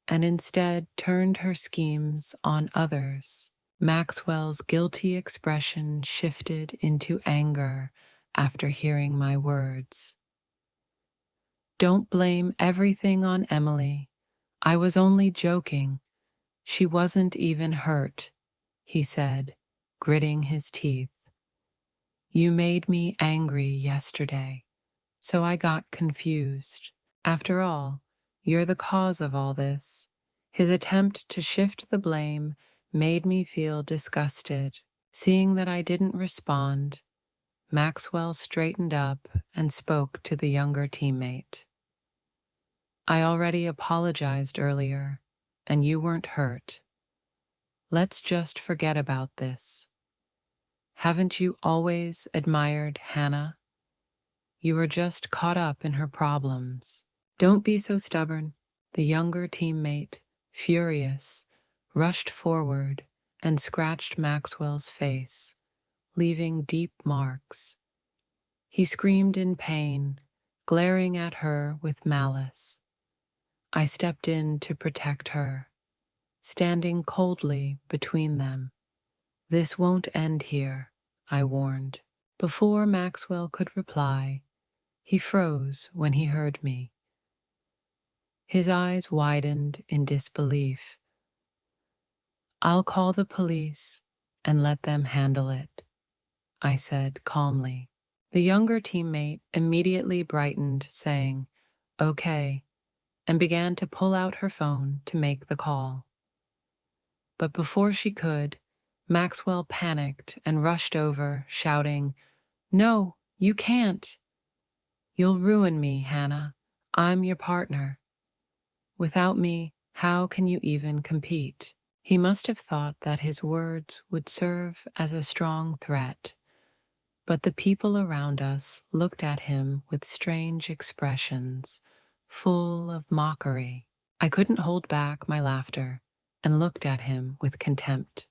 and instead turned her schemes on others. Maxwell's guilty expression shifted into anger after hearing my words. "Don't blame everything on Emily. I was only joking. She wasn't even hurt," he said, gritting his teeth. "You made me angry yesterday, so I got confused. After all, you're the cause of all this." His attempt to shift the blame made me feel disgusted. Seeing that I didn't respond, Maxwell straightened up and spoke to the younger teammate. "I already apologized earlier, and you weren't hurt. Let's just forget about this. Haven't you always admired Hannah? You were just caught up in her problems. Don't be so stubborn." The younger teammate, furious, rushed forward and scratched Maxwell's face, leaving deep marks. He screamed in pain, glaring at her with malice. I stepped in to protect her, standing coldly between them. "This won't end here," I warned. Before Maxwell could reply, he froze when he heard me. His eyes widened in disbelief. "I'll call the police and let them handle it," I said calmly. The younger teammate immediately brightened, saying, "Okay," and began to pull out her phone to make the call. But before she could, Maxwell panicked and rushed over, shouting, "No, you can't. You'll ruin me, Hannah. I'm your partner. Without me, how can you even compete?" He must have thought that his words would serve as a strong threat, but the people around us looked at him with strange expressions, full of mockery. I couldn't hold back my laughter and looked at him with contempt.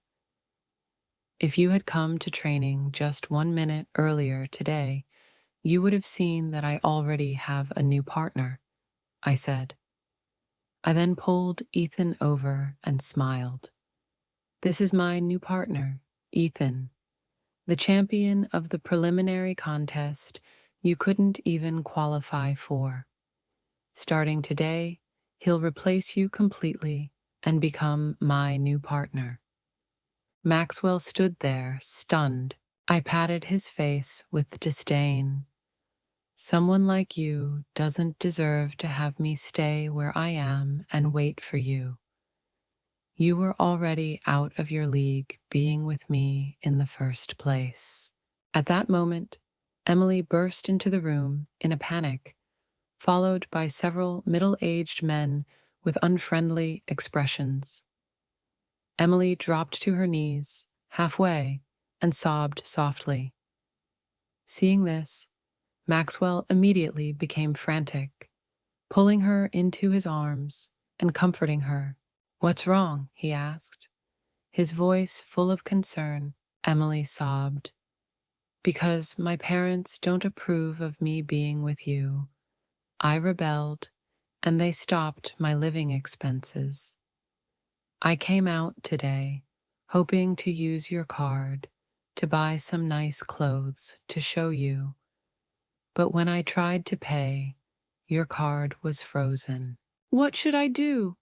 "If you had come to training just 1 minute earlier today, you would have seen that I already have a new partner," I said. I then pulled Ethan over and smiled. "This is my new partner, Ethan, the champion of the preliminary contest you couldn't even qualify for. Starting today, he'll replace you completely and become my new partner." Maxwell stood there, stunned. I patted his face with disdain. "Someone like you doesn't deserve to have me stay where I am and wait for you. You were already out of your league being with me in the first place." At that moment, Emily burst into the room in a panic, followed by several middle-aged men with unfriendly expressions. Emily dropped to her knees, halfway, and sobbed softly. Seeing this, Maxwell immediately became frantic, pulling her into his arms and comforting her. "What's wrong?" he asked, his voice full of concern. Emily sobbed. "Because my parents don't approve of me being with you. I rebelled, and they stopped my living expenses. I came out today, hoping to use your card to buy some nice clothes to show you. But when I tried to pay, your card was frozen." "What should I do?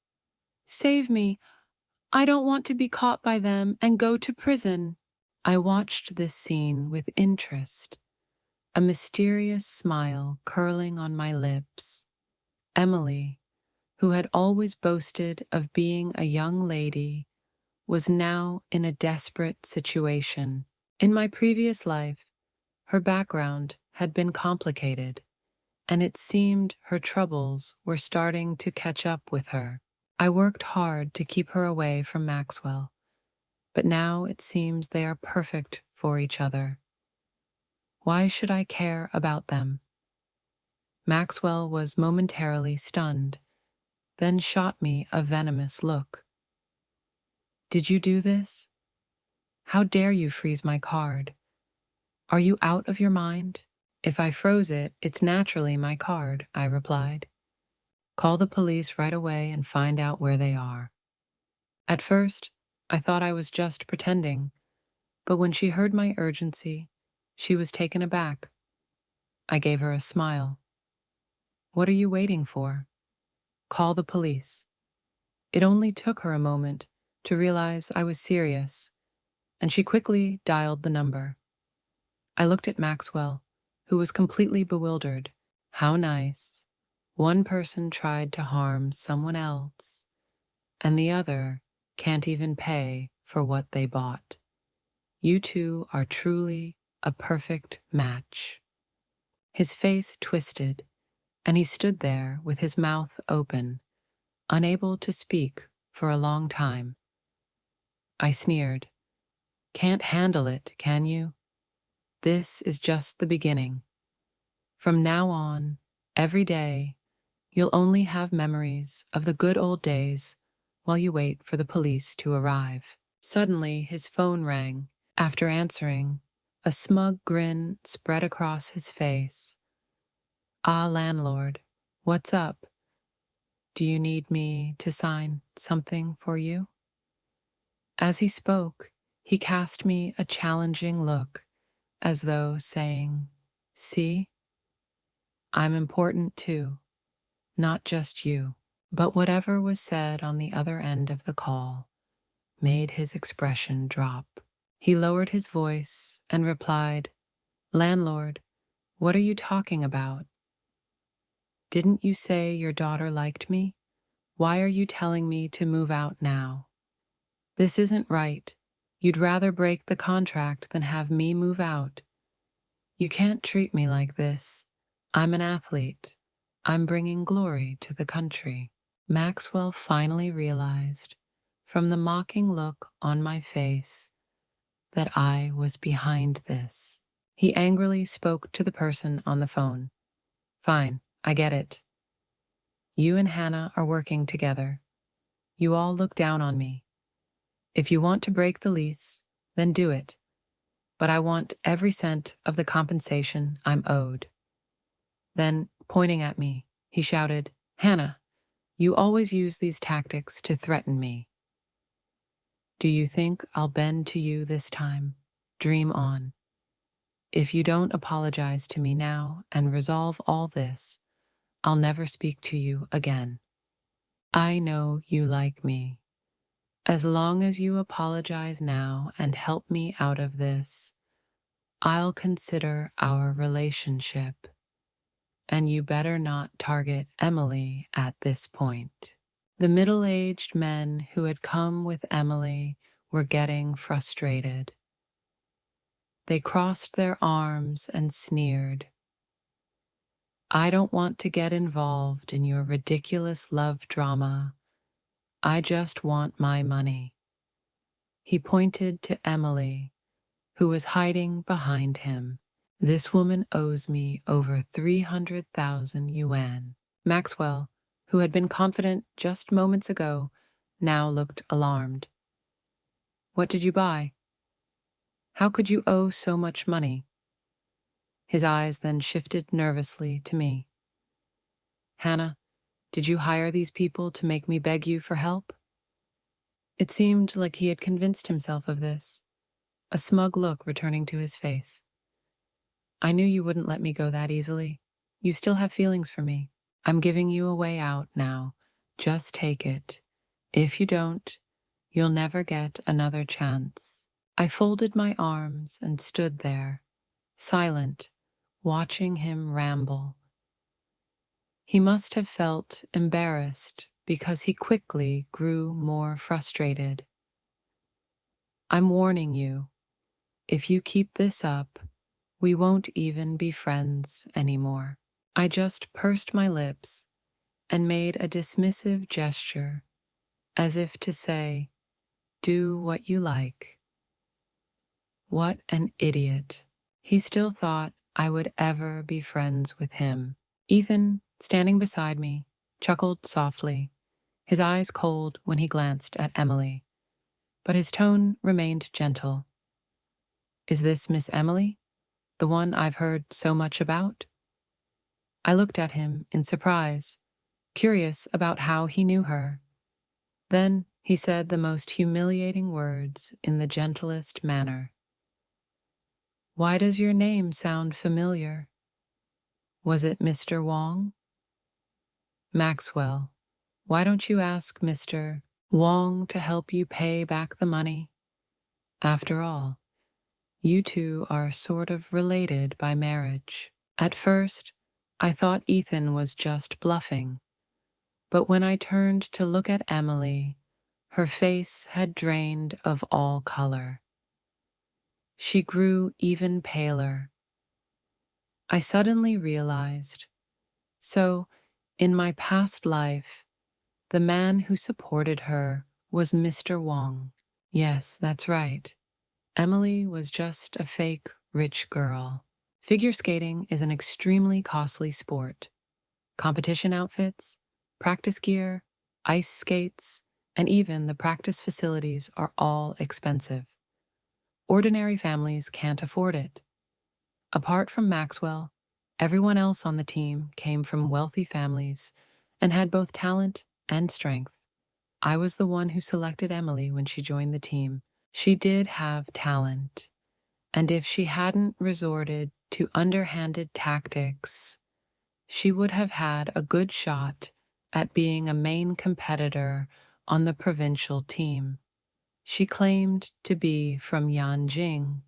Save me. I don't want to be caught by them and go to prison." I watched this scene with interest, a mysterious smile curling on my lips. Emily, who had always boasted of being a young lady, was now in a desperate situation. In my previous life, her background had been complicated, and it seemed her troubles were starting to catch up with her. I worked hard to keep her away from Maxwell, but now it seems they are perfect for each other. Why should I care about them? Maxwell was momentarily stunned, then shot me a venomous look. "Did you do this? How dare you freeze my card? Are you out of your mind?" "If I froze it, it's naturally my card," I replied. "Call the police right away and find out where they are." At first, I thought I was just pretending, but when she heard my urgency, she was taken aback. I gave her a smile. "What are you waiting for? Call the police." It only took her a moment to realize I was serious, and she quickly dialed the number. I looked at Maxwell, who was completely bewildered. How nice. One person tried to harm someone else, and the other can't even pay for what they bought. You two are truly a perfect match. His face twisted, and he stood there with his mouth open, unable to speak for a long time. I sneered. "Can't handle it, can you? This is just the beginning. From now on, every day, you'll only have memories of the good old days while you wait for the police to arrive." Suddenly, his phone rang. After answering, a smug grin spread across his face. "Ah, landlord, what's up? Do you need me to sign something for you?" As he spoke, he cast me a challenging look, as though saying, "See, I'm important too, not just you." But whatever was said on the other end of the call made his expression drop. He lowered his voice and replied, "Landlord, what are you talking about?" Didn't you say your daughter liked me? Why are you telling me to move out now? This isn't right. You'd rather break the contract than have me move out. You can't treat me like this. I'm an athlete. I'm bringing glory to the country. Maxwell finally realized, from the mocking look on my face, that I was behind this. He angrily spoke to the person on the phone. Fine, I get it. You and Hannah are working together. You all look down on me. If you want to break the lease, then do it. But I want every cent of the compensation I'm owed. Then, pointing at me, he shouted, Hannah, you always use these tactics to threaten me. Do you think I'll bend to you this time? Dream on. If you don't apologize to me now and resolve all this, I'll never speak to you again. I know you like me. As long as you apologize now and help me out of this, I'll consider our relationship. And you better not target Emily at this point. The middle-aged men who had come with Emily were getting frustrated. They crossed their arms and sneered. I don't want to get involved in your ridiculous love drama. I just want my money. He pointed to Emily, who was hiding behind him. This woman owes me over 300,000 yuan. Maxwell, who had been confident just moments ago, now looked alarmed. What did you buy? How could you owe so much money? His eyes then shifted nervously to me. Hannah, did you hire these people to make me beg you for help? It seemed like he had convinced himself of this, a smug look returning to his face. I knew you wouldn't let me go that easily. You still have feelings for me. I'm giving you a way out now. Just take it. If you don't, you'll never get another chance. I folded my arms and stood there, silent, watching him ramble. He must have felt embarrassed because he quickly grew more frustrated. I'm warning you, if you keep this up, we won't even be friends anymore. I just pursed my lips and made a dismissive gesture, as if to say, do what you like. What an idiot. He still thought I would ever be friends with him. Ethan, standing beside me, chuckled softly, his eyes cold when he glanced at Emily, but his tone remained gentle. Is this Miss Emily, the one I've heard so much about? I looked at him in surprise, curious about how he knew her. Then he said the most humiliating words in the gentlest manner. Why does your name sound familiar? Was it Mr. Wong? Maxwell, why don't you ask Mr. Wong to help you pay back the money? After all, you two are sort of related by marriage. At first, I thought Ethan was just bluffing, but when I turned to look at Emily, her face had drained of all color. She grew even paler. I suddenly realized, so, in my past life, the man who supported her was Mr. Wong. Yes, that's right. Emily was just a fake rich girl. Figure skating is an extremely costly sport. Competition outfits, practice gear, ice skates, and even the practice facilities are all expensive. Ordinary families can't afford it. Apart from Maxwell, everyone else on the team came from wealthy families and had both talent and strength. I was the one who selected Emily when she joined the team. She did have talent, and if she hadn't resorted to underhanded tactics, she would have had a good shot at being a main competitor on the provincial team. She claimed to be from Yanjing,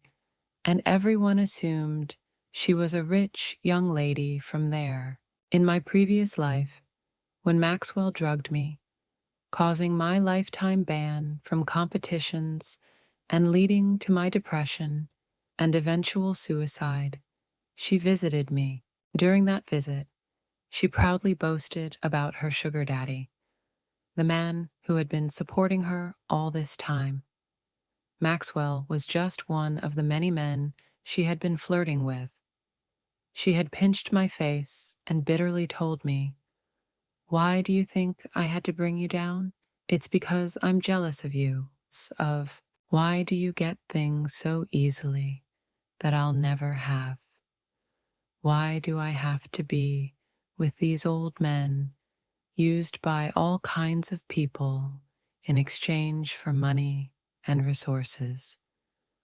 and everyone assumed she was a rich young lady from there. In my previous life, when Maxwell drugged me, causing my lifetime ban from competitions and leading to my depression and eventual suicide, she visited me. During that visit, she proudly boasted about her sugar daddy, the man who had been supporting her all this time. Maxwell was just one of the many men she had been flirting with. She had pinched my face and bitterly told me, "Why do you think I had to bring you down? It's because I'm jealous of you, of why do you get things so easily that I'll never have? Why do I have to be with these old men used by all kinds of people in exchange for money and resources,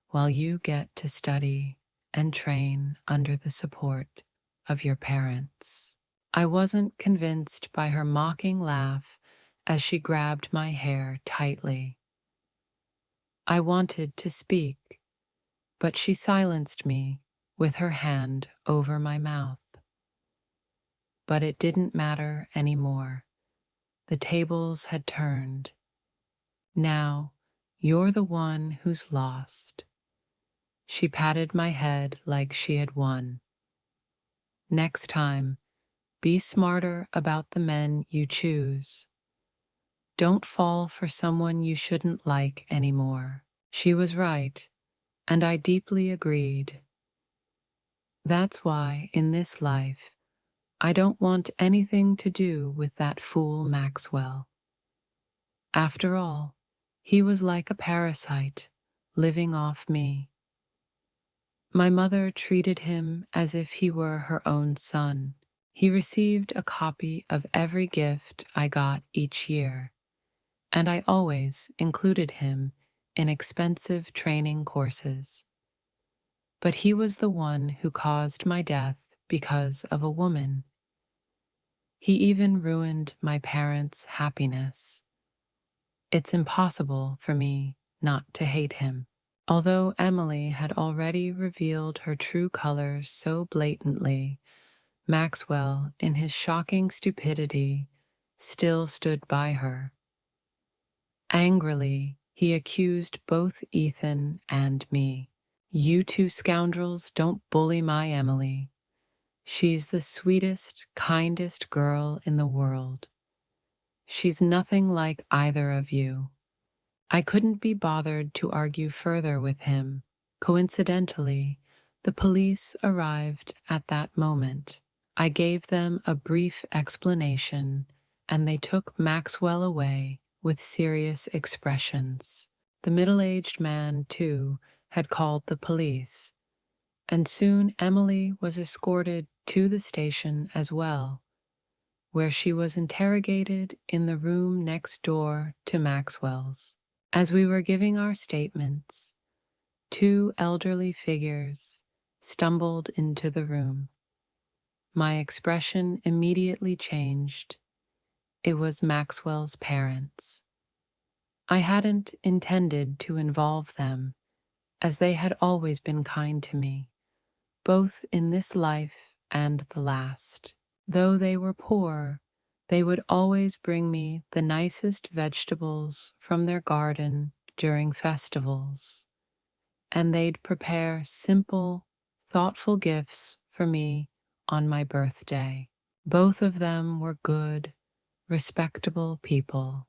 while you get to study and train under the support of your parents?" I wasn't convinced by her mocking laugh as she grabbed my hair tightly. I wanted to speak, but she silenced me with her hand over my mouth. But it didn't matter anymore. The tables had turned. Now, you're the one who's lost. She patted my head like she had won. Next time, be smarter about the men you choose. Don't fall for someone you shouldn't like anymore. She was right, and I deeply agreed. That's why, in this life, I don't want anything to do with that fool Maxwell. After all, he was like a parasite, living off me. My mother treated him as if he were her own son. He received a copy of every gift I got each year, and I always included him in expensive training courses. But he was the one who caused my death because of a woman. He even ruined my parents' happiness. It's impossible for me not to hate him. Although Emily had already revealed her true colors so blatantly, Maxwell, in his shocking stupidity, still stood by her. Angrily, he accused both Ethan and me. "You two scoundrels don't bully my Emily. She's the sweetest, kindest girl in the world. She's nothing like either of you." I couldn't be bothered to argue further with him. Coincidentally, the police arrived at that moment. I gave them a brief explanation, and they took Maxwell away with serious expressions. The middle-aged man, too, had called the police, and soon Emily was escorted to the station as well, where she was interrogated in the room next door to Maxwell's. As we were giving our statements, two elderly figures stumbled into the room. My expression immediately changed. It was Maxwell's parents. I hadn't intended to involve them, as they had always been kind to me, both in this life and the last. Though they were poor, they would always bring me the nicest vegetables from their garden during festivals, and they'd prepare simple, thoughtful gifts for me on my birthday. Both of them were good, respectable people.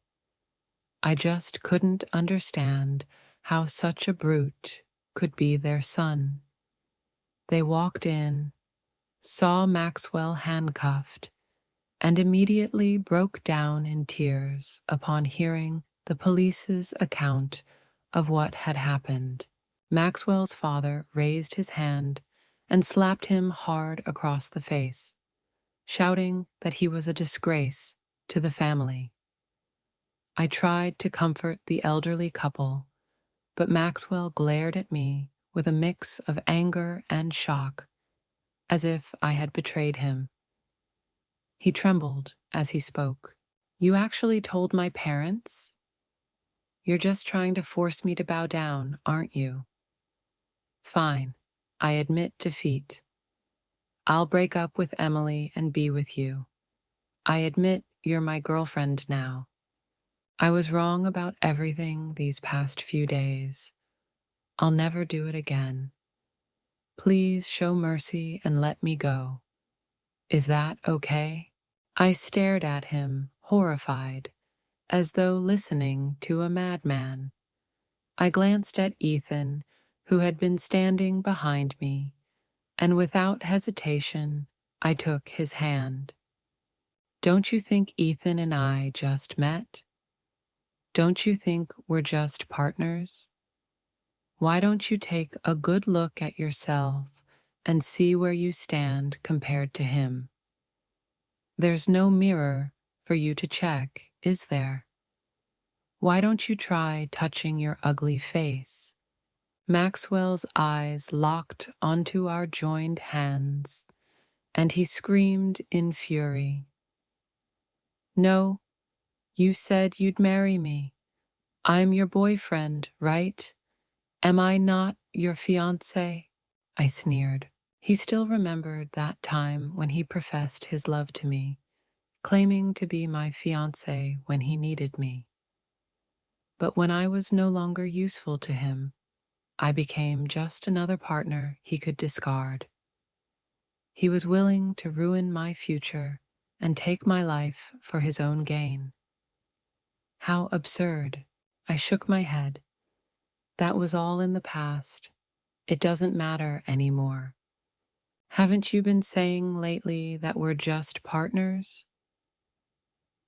I just couldn't understand how such a brute could be their son. They walked in, saw Maxwell handcuffed, and immediately broke down in tears upon hearing the police's account of what had happened. Maxwell's father raised his hand and slapped him hard across the face, shouting that he was a disgrace to the family. I tried to comfort the elderly couple, but Maxwell glared at me with a mix of anger and shock, as if I had betrayed him. He trembled as he spoke. "You actually told my parents? You're just trying to force me to bow down, aren't you? Fine, I admit defeat. I'll break up with Emily and be with you. I admit you're my girlfriend now. I was wrong about everything these past few days. I'll never do it again. Please show mercy and let me go. Is that okay?" I stared at him, horrified, as though listening to a madman. I glanced at Ethan, who had been standing behind me, and without hesitation, I took his hand. "Don't you think Ethan and I just met? Don't you think we're just partners? Why don't you take a good look at yourself and see where you stand compared to him? There's no mirror for you to check, is there? Why don't you try touching your ugly face?" Maxwell's eyes locked onto our joined hands, and he screamed in fury. "No, you said you'd marry me. I'm your boyfriend, right? Am I not your fiancé?" I sneered. He still remembered that time when he professed his love to me, claiming to be my fiancé when he needed me. But when I was no longer useful to him, I became just another partner he could discard. He was willing to ruin my future and take my life for his own gain. How absurd. I shook my head. That was all in the past. It doesn't matter anymore. Haven't you been saying lately that we're just partners?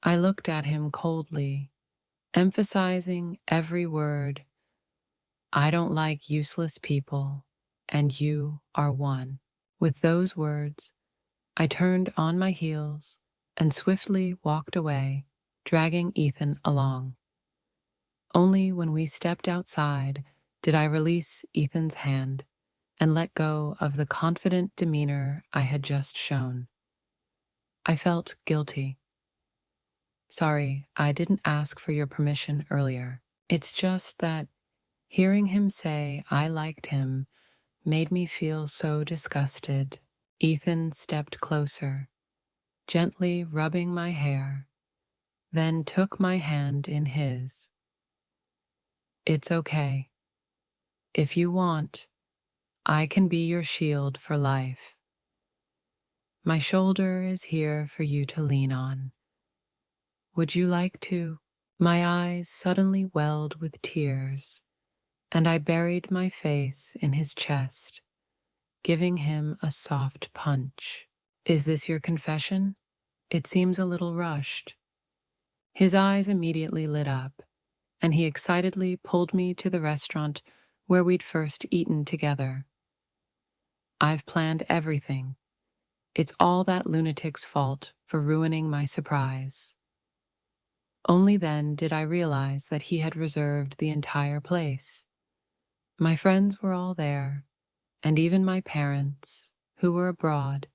I looked at him coldly, emphasizing every word. I don't like useless people, and you are one. With those words, I turned on my heels and swiftly walked away, dragging Ethan along. Only when we stepped outside did I release Ethan's hand and let go of the confident demeanor I had just shown. I felt guilty. "Sorry, I didn't ask for your permission earlier. It's just that hearing him say I liked him made me feel so disgusted." Ethan stepped closer, gently rubbing my hair, then took my hand in his. "It's okay. If you want, I can be your shield for life. My shoulder is here for you to lean on. Would you like to?" My eyes suddenly welled with tears, and I buried my face in his chest, giving him a soft punch. "Is this your confession? It seems a little rushed." His eyes immediately lit up, and he excitedly pulled me to the restaurant where we'd first eaten together. "I've planned everything. It's all that lunatic's fault for ruining my surprise." Only then did I realize that he had reserved the entire place. My friends were all there, and even my parents, who were abroad,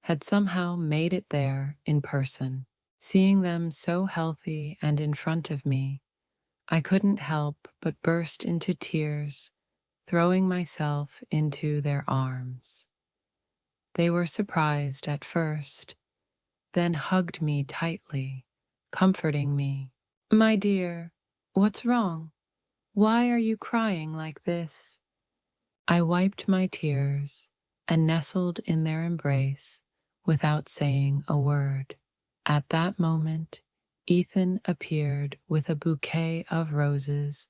had somehow made it there in person. Seeing them so healthy and in front of me, I couldn't help but burst into tears, throwing myself into their arms. They were surprised at first, then hugged me tightly, comforting me. "My dear, what's wrong? Why are you crying like this?" I wiped my tears and nestled in their embrace without saying a word. At that moment, Ethan appeared with a bouquet of roses,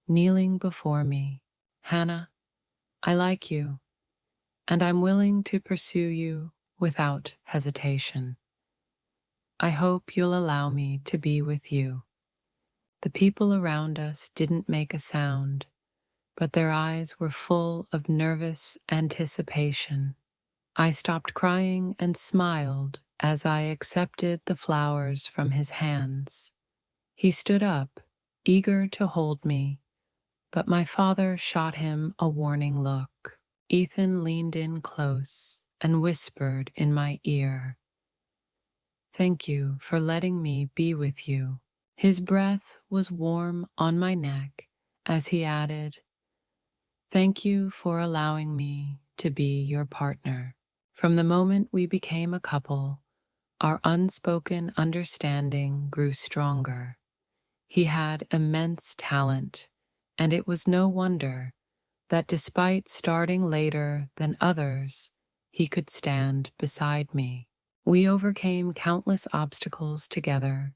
kneeling before me. "Hannah, I like you, and I'm willing to pursue you without hesitation. I hope you'll allow me to be with you." The people around us didn't make a sound, but their eyes were full of nervous anticipation. I stopped crying and smiled as I accepted the flowers from his hands. He stood up, eager to hold me, but my father shot him a warning look. Ethan leaned in close and whispered in my ear, "Thank you for letting me be with you." His breath was warm on my neck as he added, "Thank you for allowing me to be your partner." From the moment we became a couple, our unspoken understanding grew stronger. He had immense talent, and it was no wonder that despite starting later than others, he could stand beside me. We overcame countless obstacles together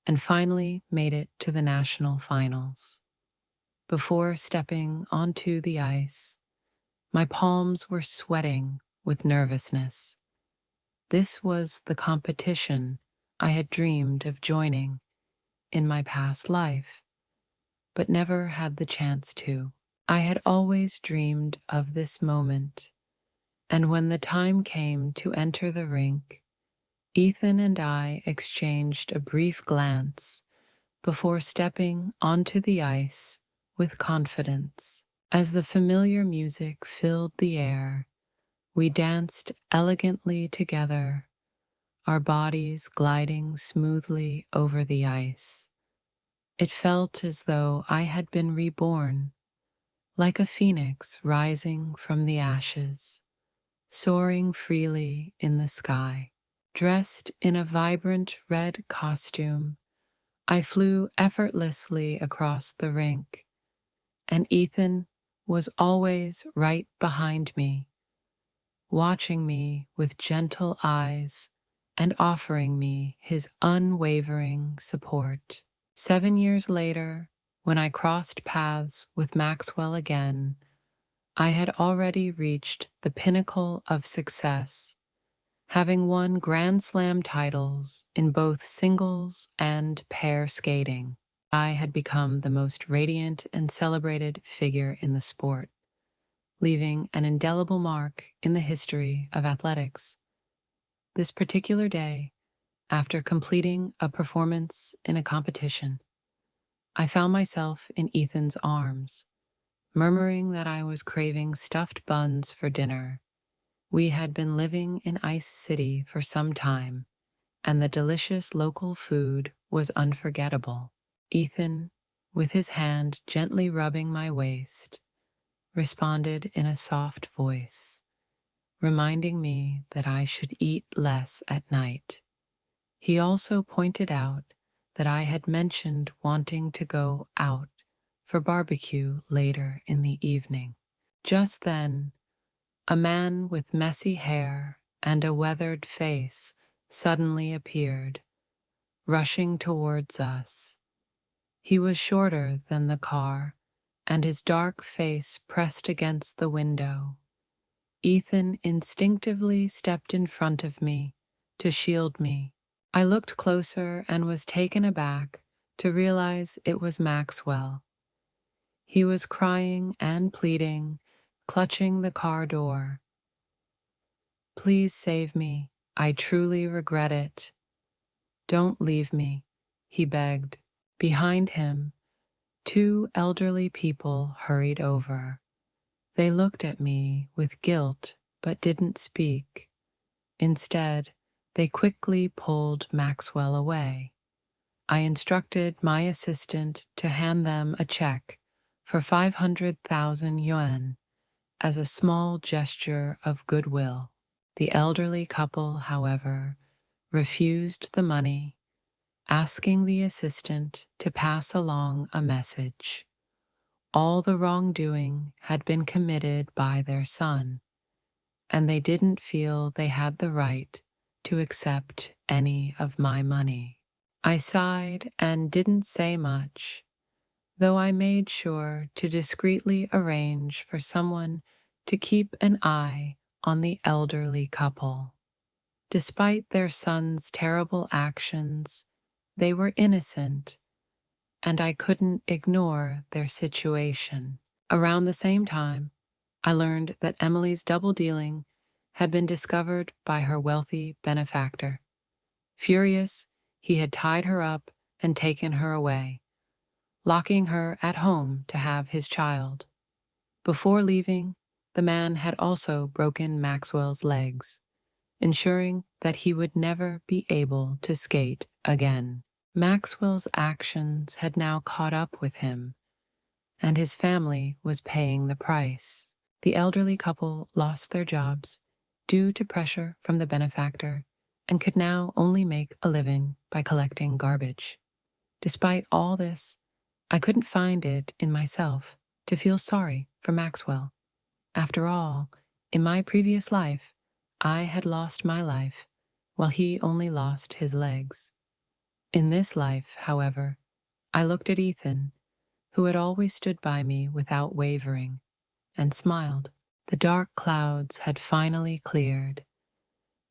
and finally made it to the national finals. Before stepping onto the ice, my palms were sweating with nervousness. This was the competition I had dreamed of joining in my past life, but never had the chance to. I had always dreamed of this moment, and when the time came to enter the rink, Ethan and I exchanged a brief glance before stepping onto the ice with confidence. As the familiar music filled the air, we danced elegantly together, our bodies gliding smoothly over the ice. It felt as though I had been reborn, like a phoenix rising from the ashes, soaring freely in the sky. Dressed in a vibrant red costume, I flew effortlessly across the rink, and Ethan was always right behind me, watching me with gentle eyes and offering me his unwavering support. 7 years later, when I crossed paths with Maxwell again, I had already reached the pinnacle of success, having won Grand Slam titles in both singles and pair skating. I had become the most radiant and celebrated figure in the sport, leaving an indelible mark in the history of athletics. This particular day, after completing a performance in a competition, I found myself in Ethan's arms, murmuring that I was craving stuffed buns for dinner. We had been living in Ice City for some time, and the delicious local food was unforgettable. Ethan, with his hand gently rubbing my waist, responded in a soft voice, reminding me that I should eat less at night. He also pointed out that I had mentioned wanting to go out for barbecue later in the evening. Just then, a man with messy hair and a weathered face suddenly appeared, rushing towards us. He was shorter than the car, and his dark face pressed against the window. Ethan instinctively stepped in front of me to shield me. I looked closer and was taken aback to realize it was Maxwell. He was crying and pleading, clutching the car door. "Please save me. I truly regret it. Don't leave me," he begged. Behind him, two elderly people hurried over. They looked at me with guilt but didn't speak. Instead, they quickly pulled Maxwell away. I instructed my assistant to hand them a check for 500,000 yuan as a small gesture of goodwill. The elderly couple, however, refused the money, asking the assistant to pass along a message. All the wrongdoing had been committed by their son, and they didn't feel they had the right to accept any of my money. I sighed and didn't say much, though I made sure to discreetly arrange for someone to keep an eye on the elderly couple. Despite their son's terrible actions, they were innocent, and I couldn't ignore their situation. Around the same time, I learned that Emily's double dealing had been discovered by her wealthy benefactor. Furious, he had tied her up and taken her away, locking her at home to have his child. Before leaving, the man had also broken Maxwell's legs, ensuring that he would never be able to skate again. Maxwell's actions had now caught up with him, and his family was paying the price. The elderly couple lost their jobs, due to pressure from the benefactor and could now only make a living by collecting garbage. Despite all this, I couldn't find it in myself to feel sorry for Maxwell. After all, in my previous life, I had lost my life while he only lost his legs. In this life, however, I looked at Ethan, who had always stood by me without wavering, and smiled. The dark clouds had finally cleared,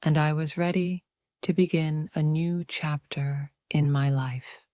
and I was ready to begin a new chapter in my life.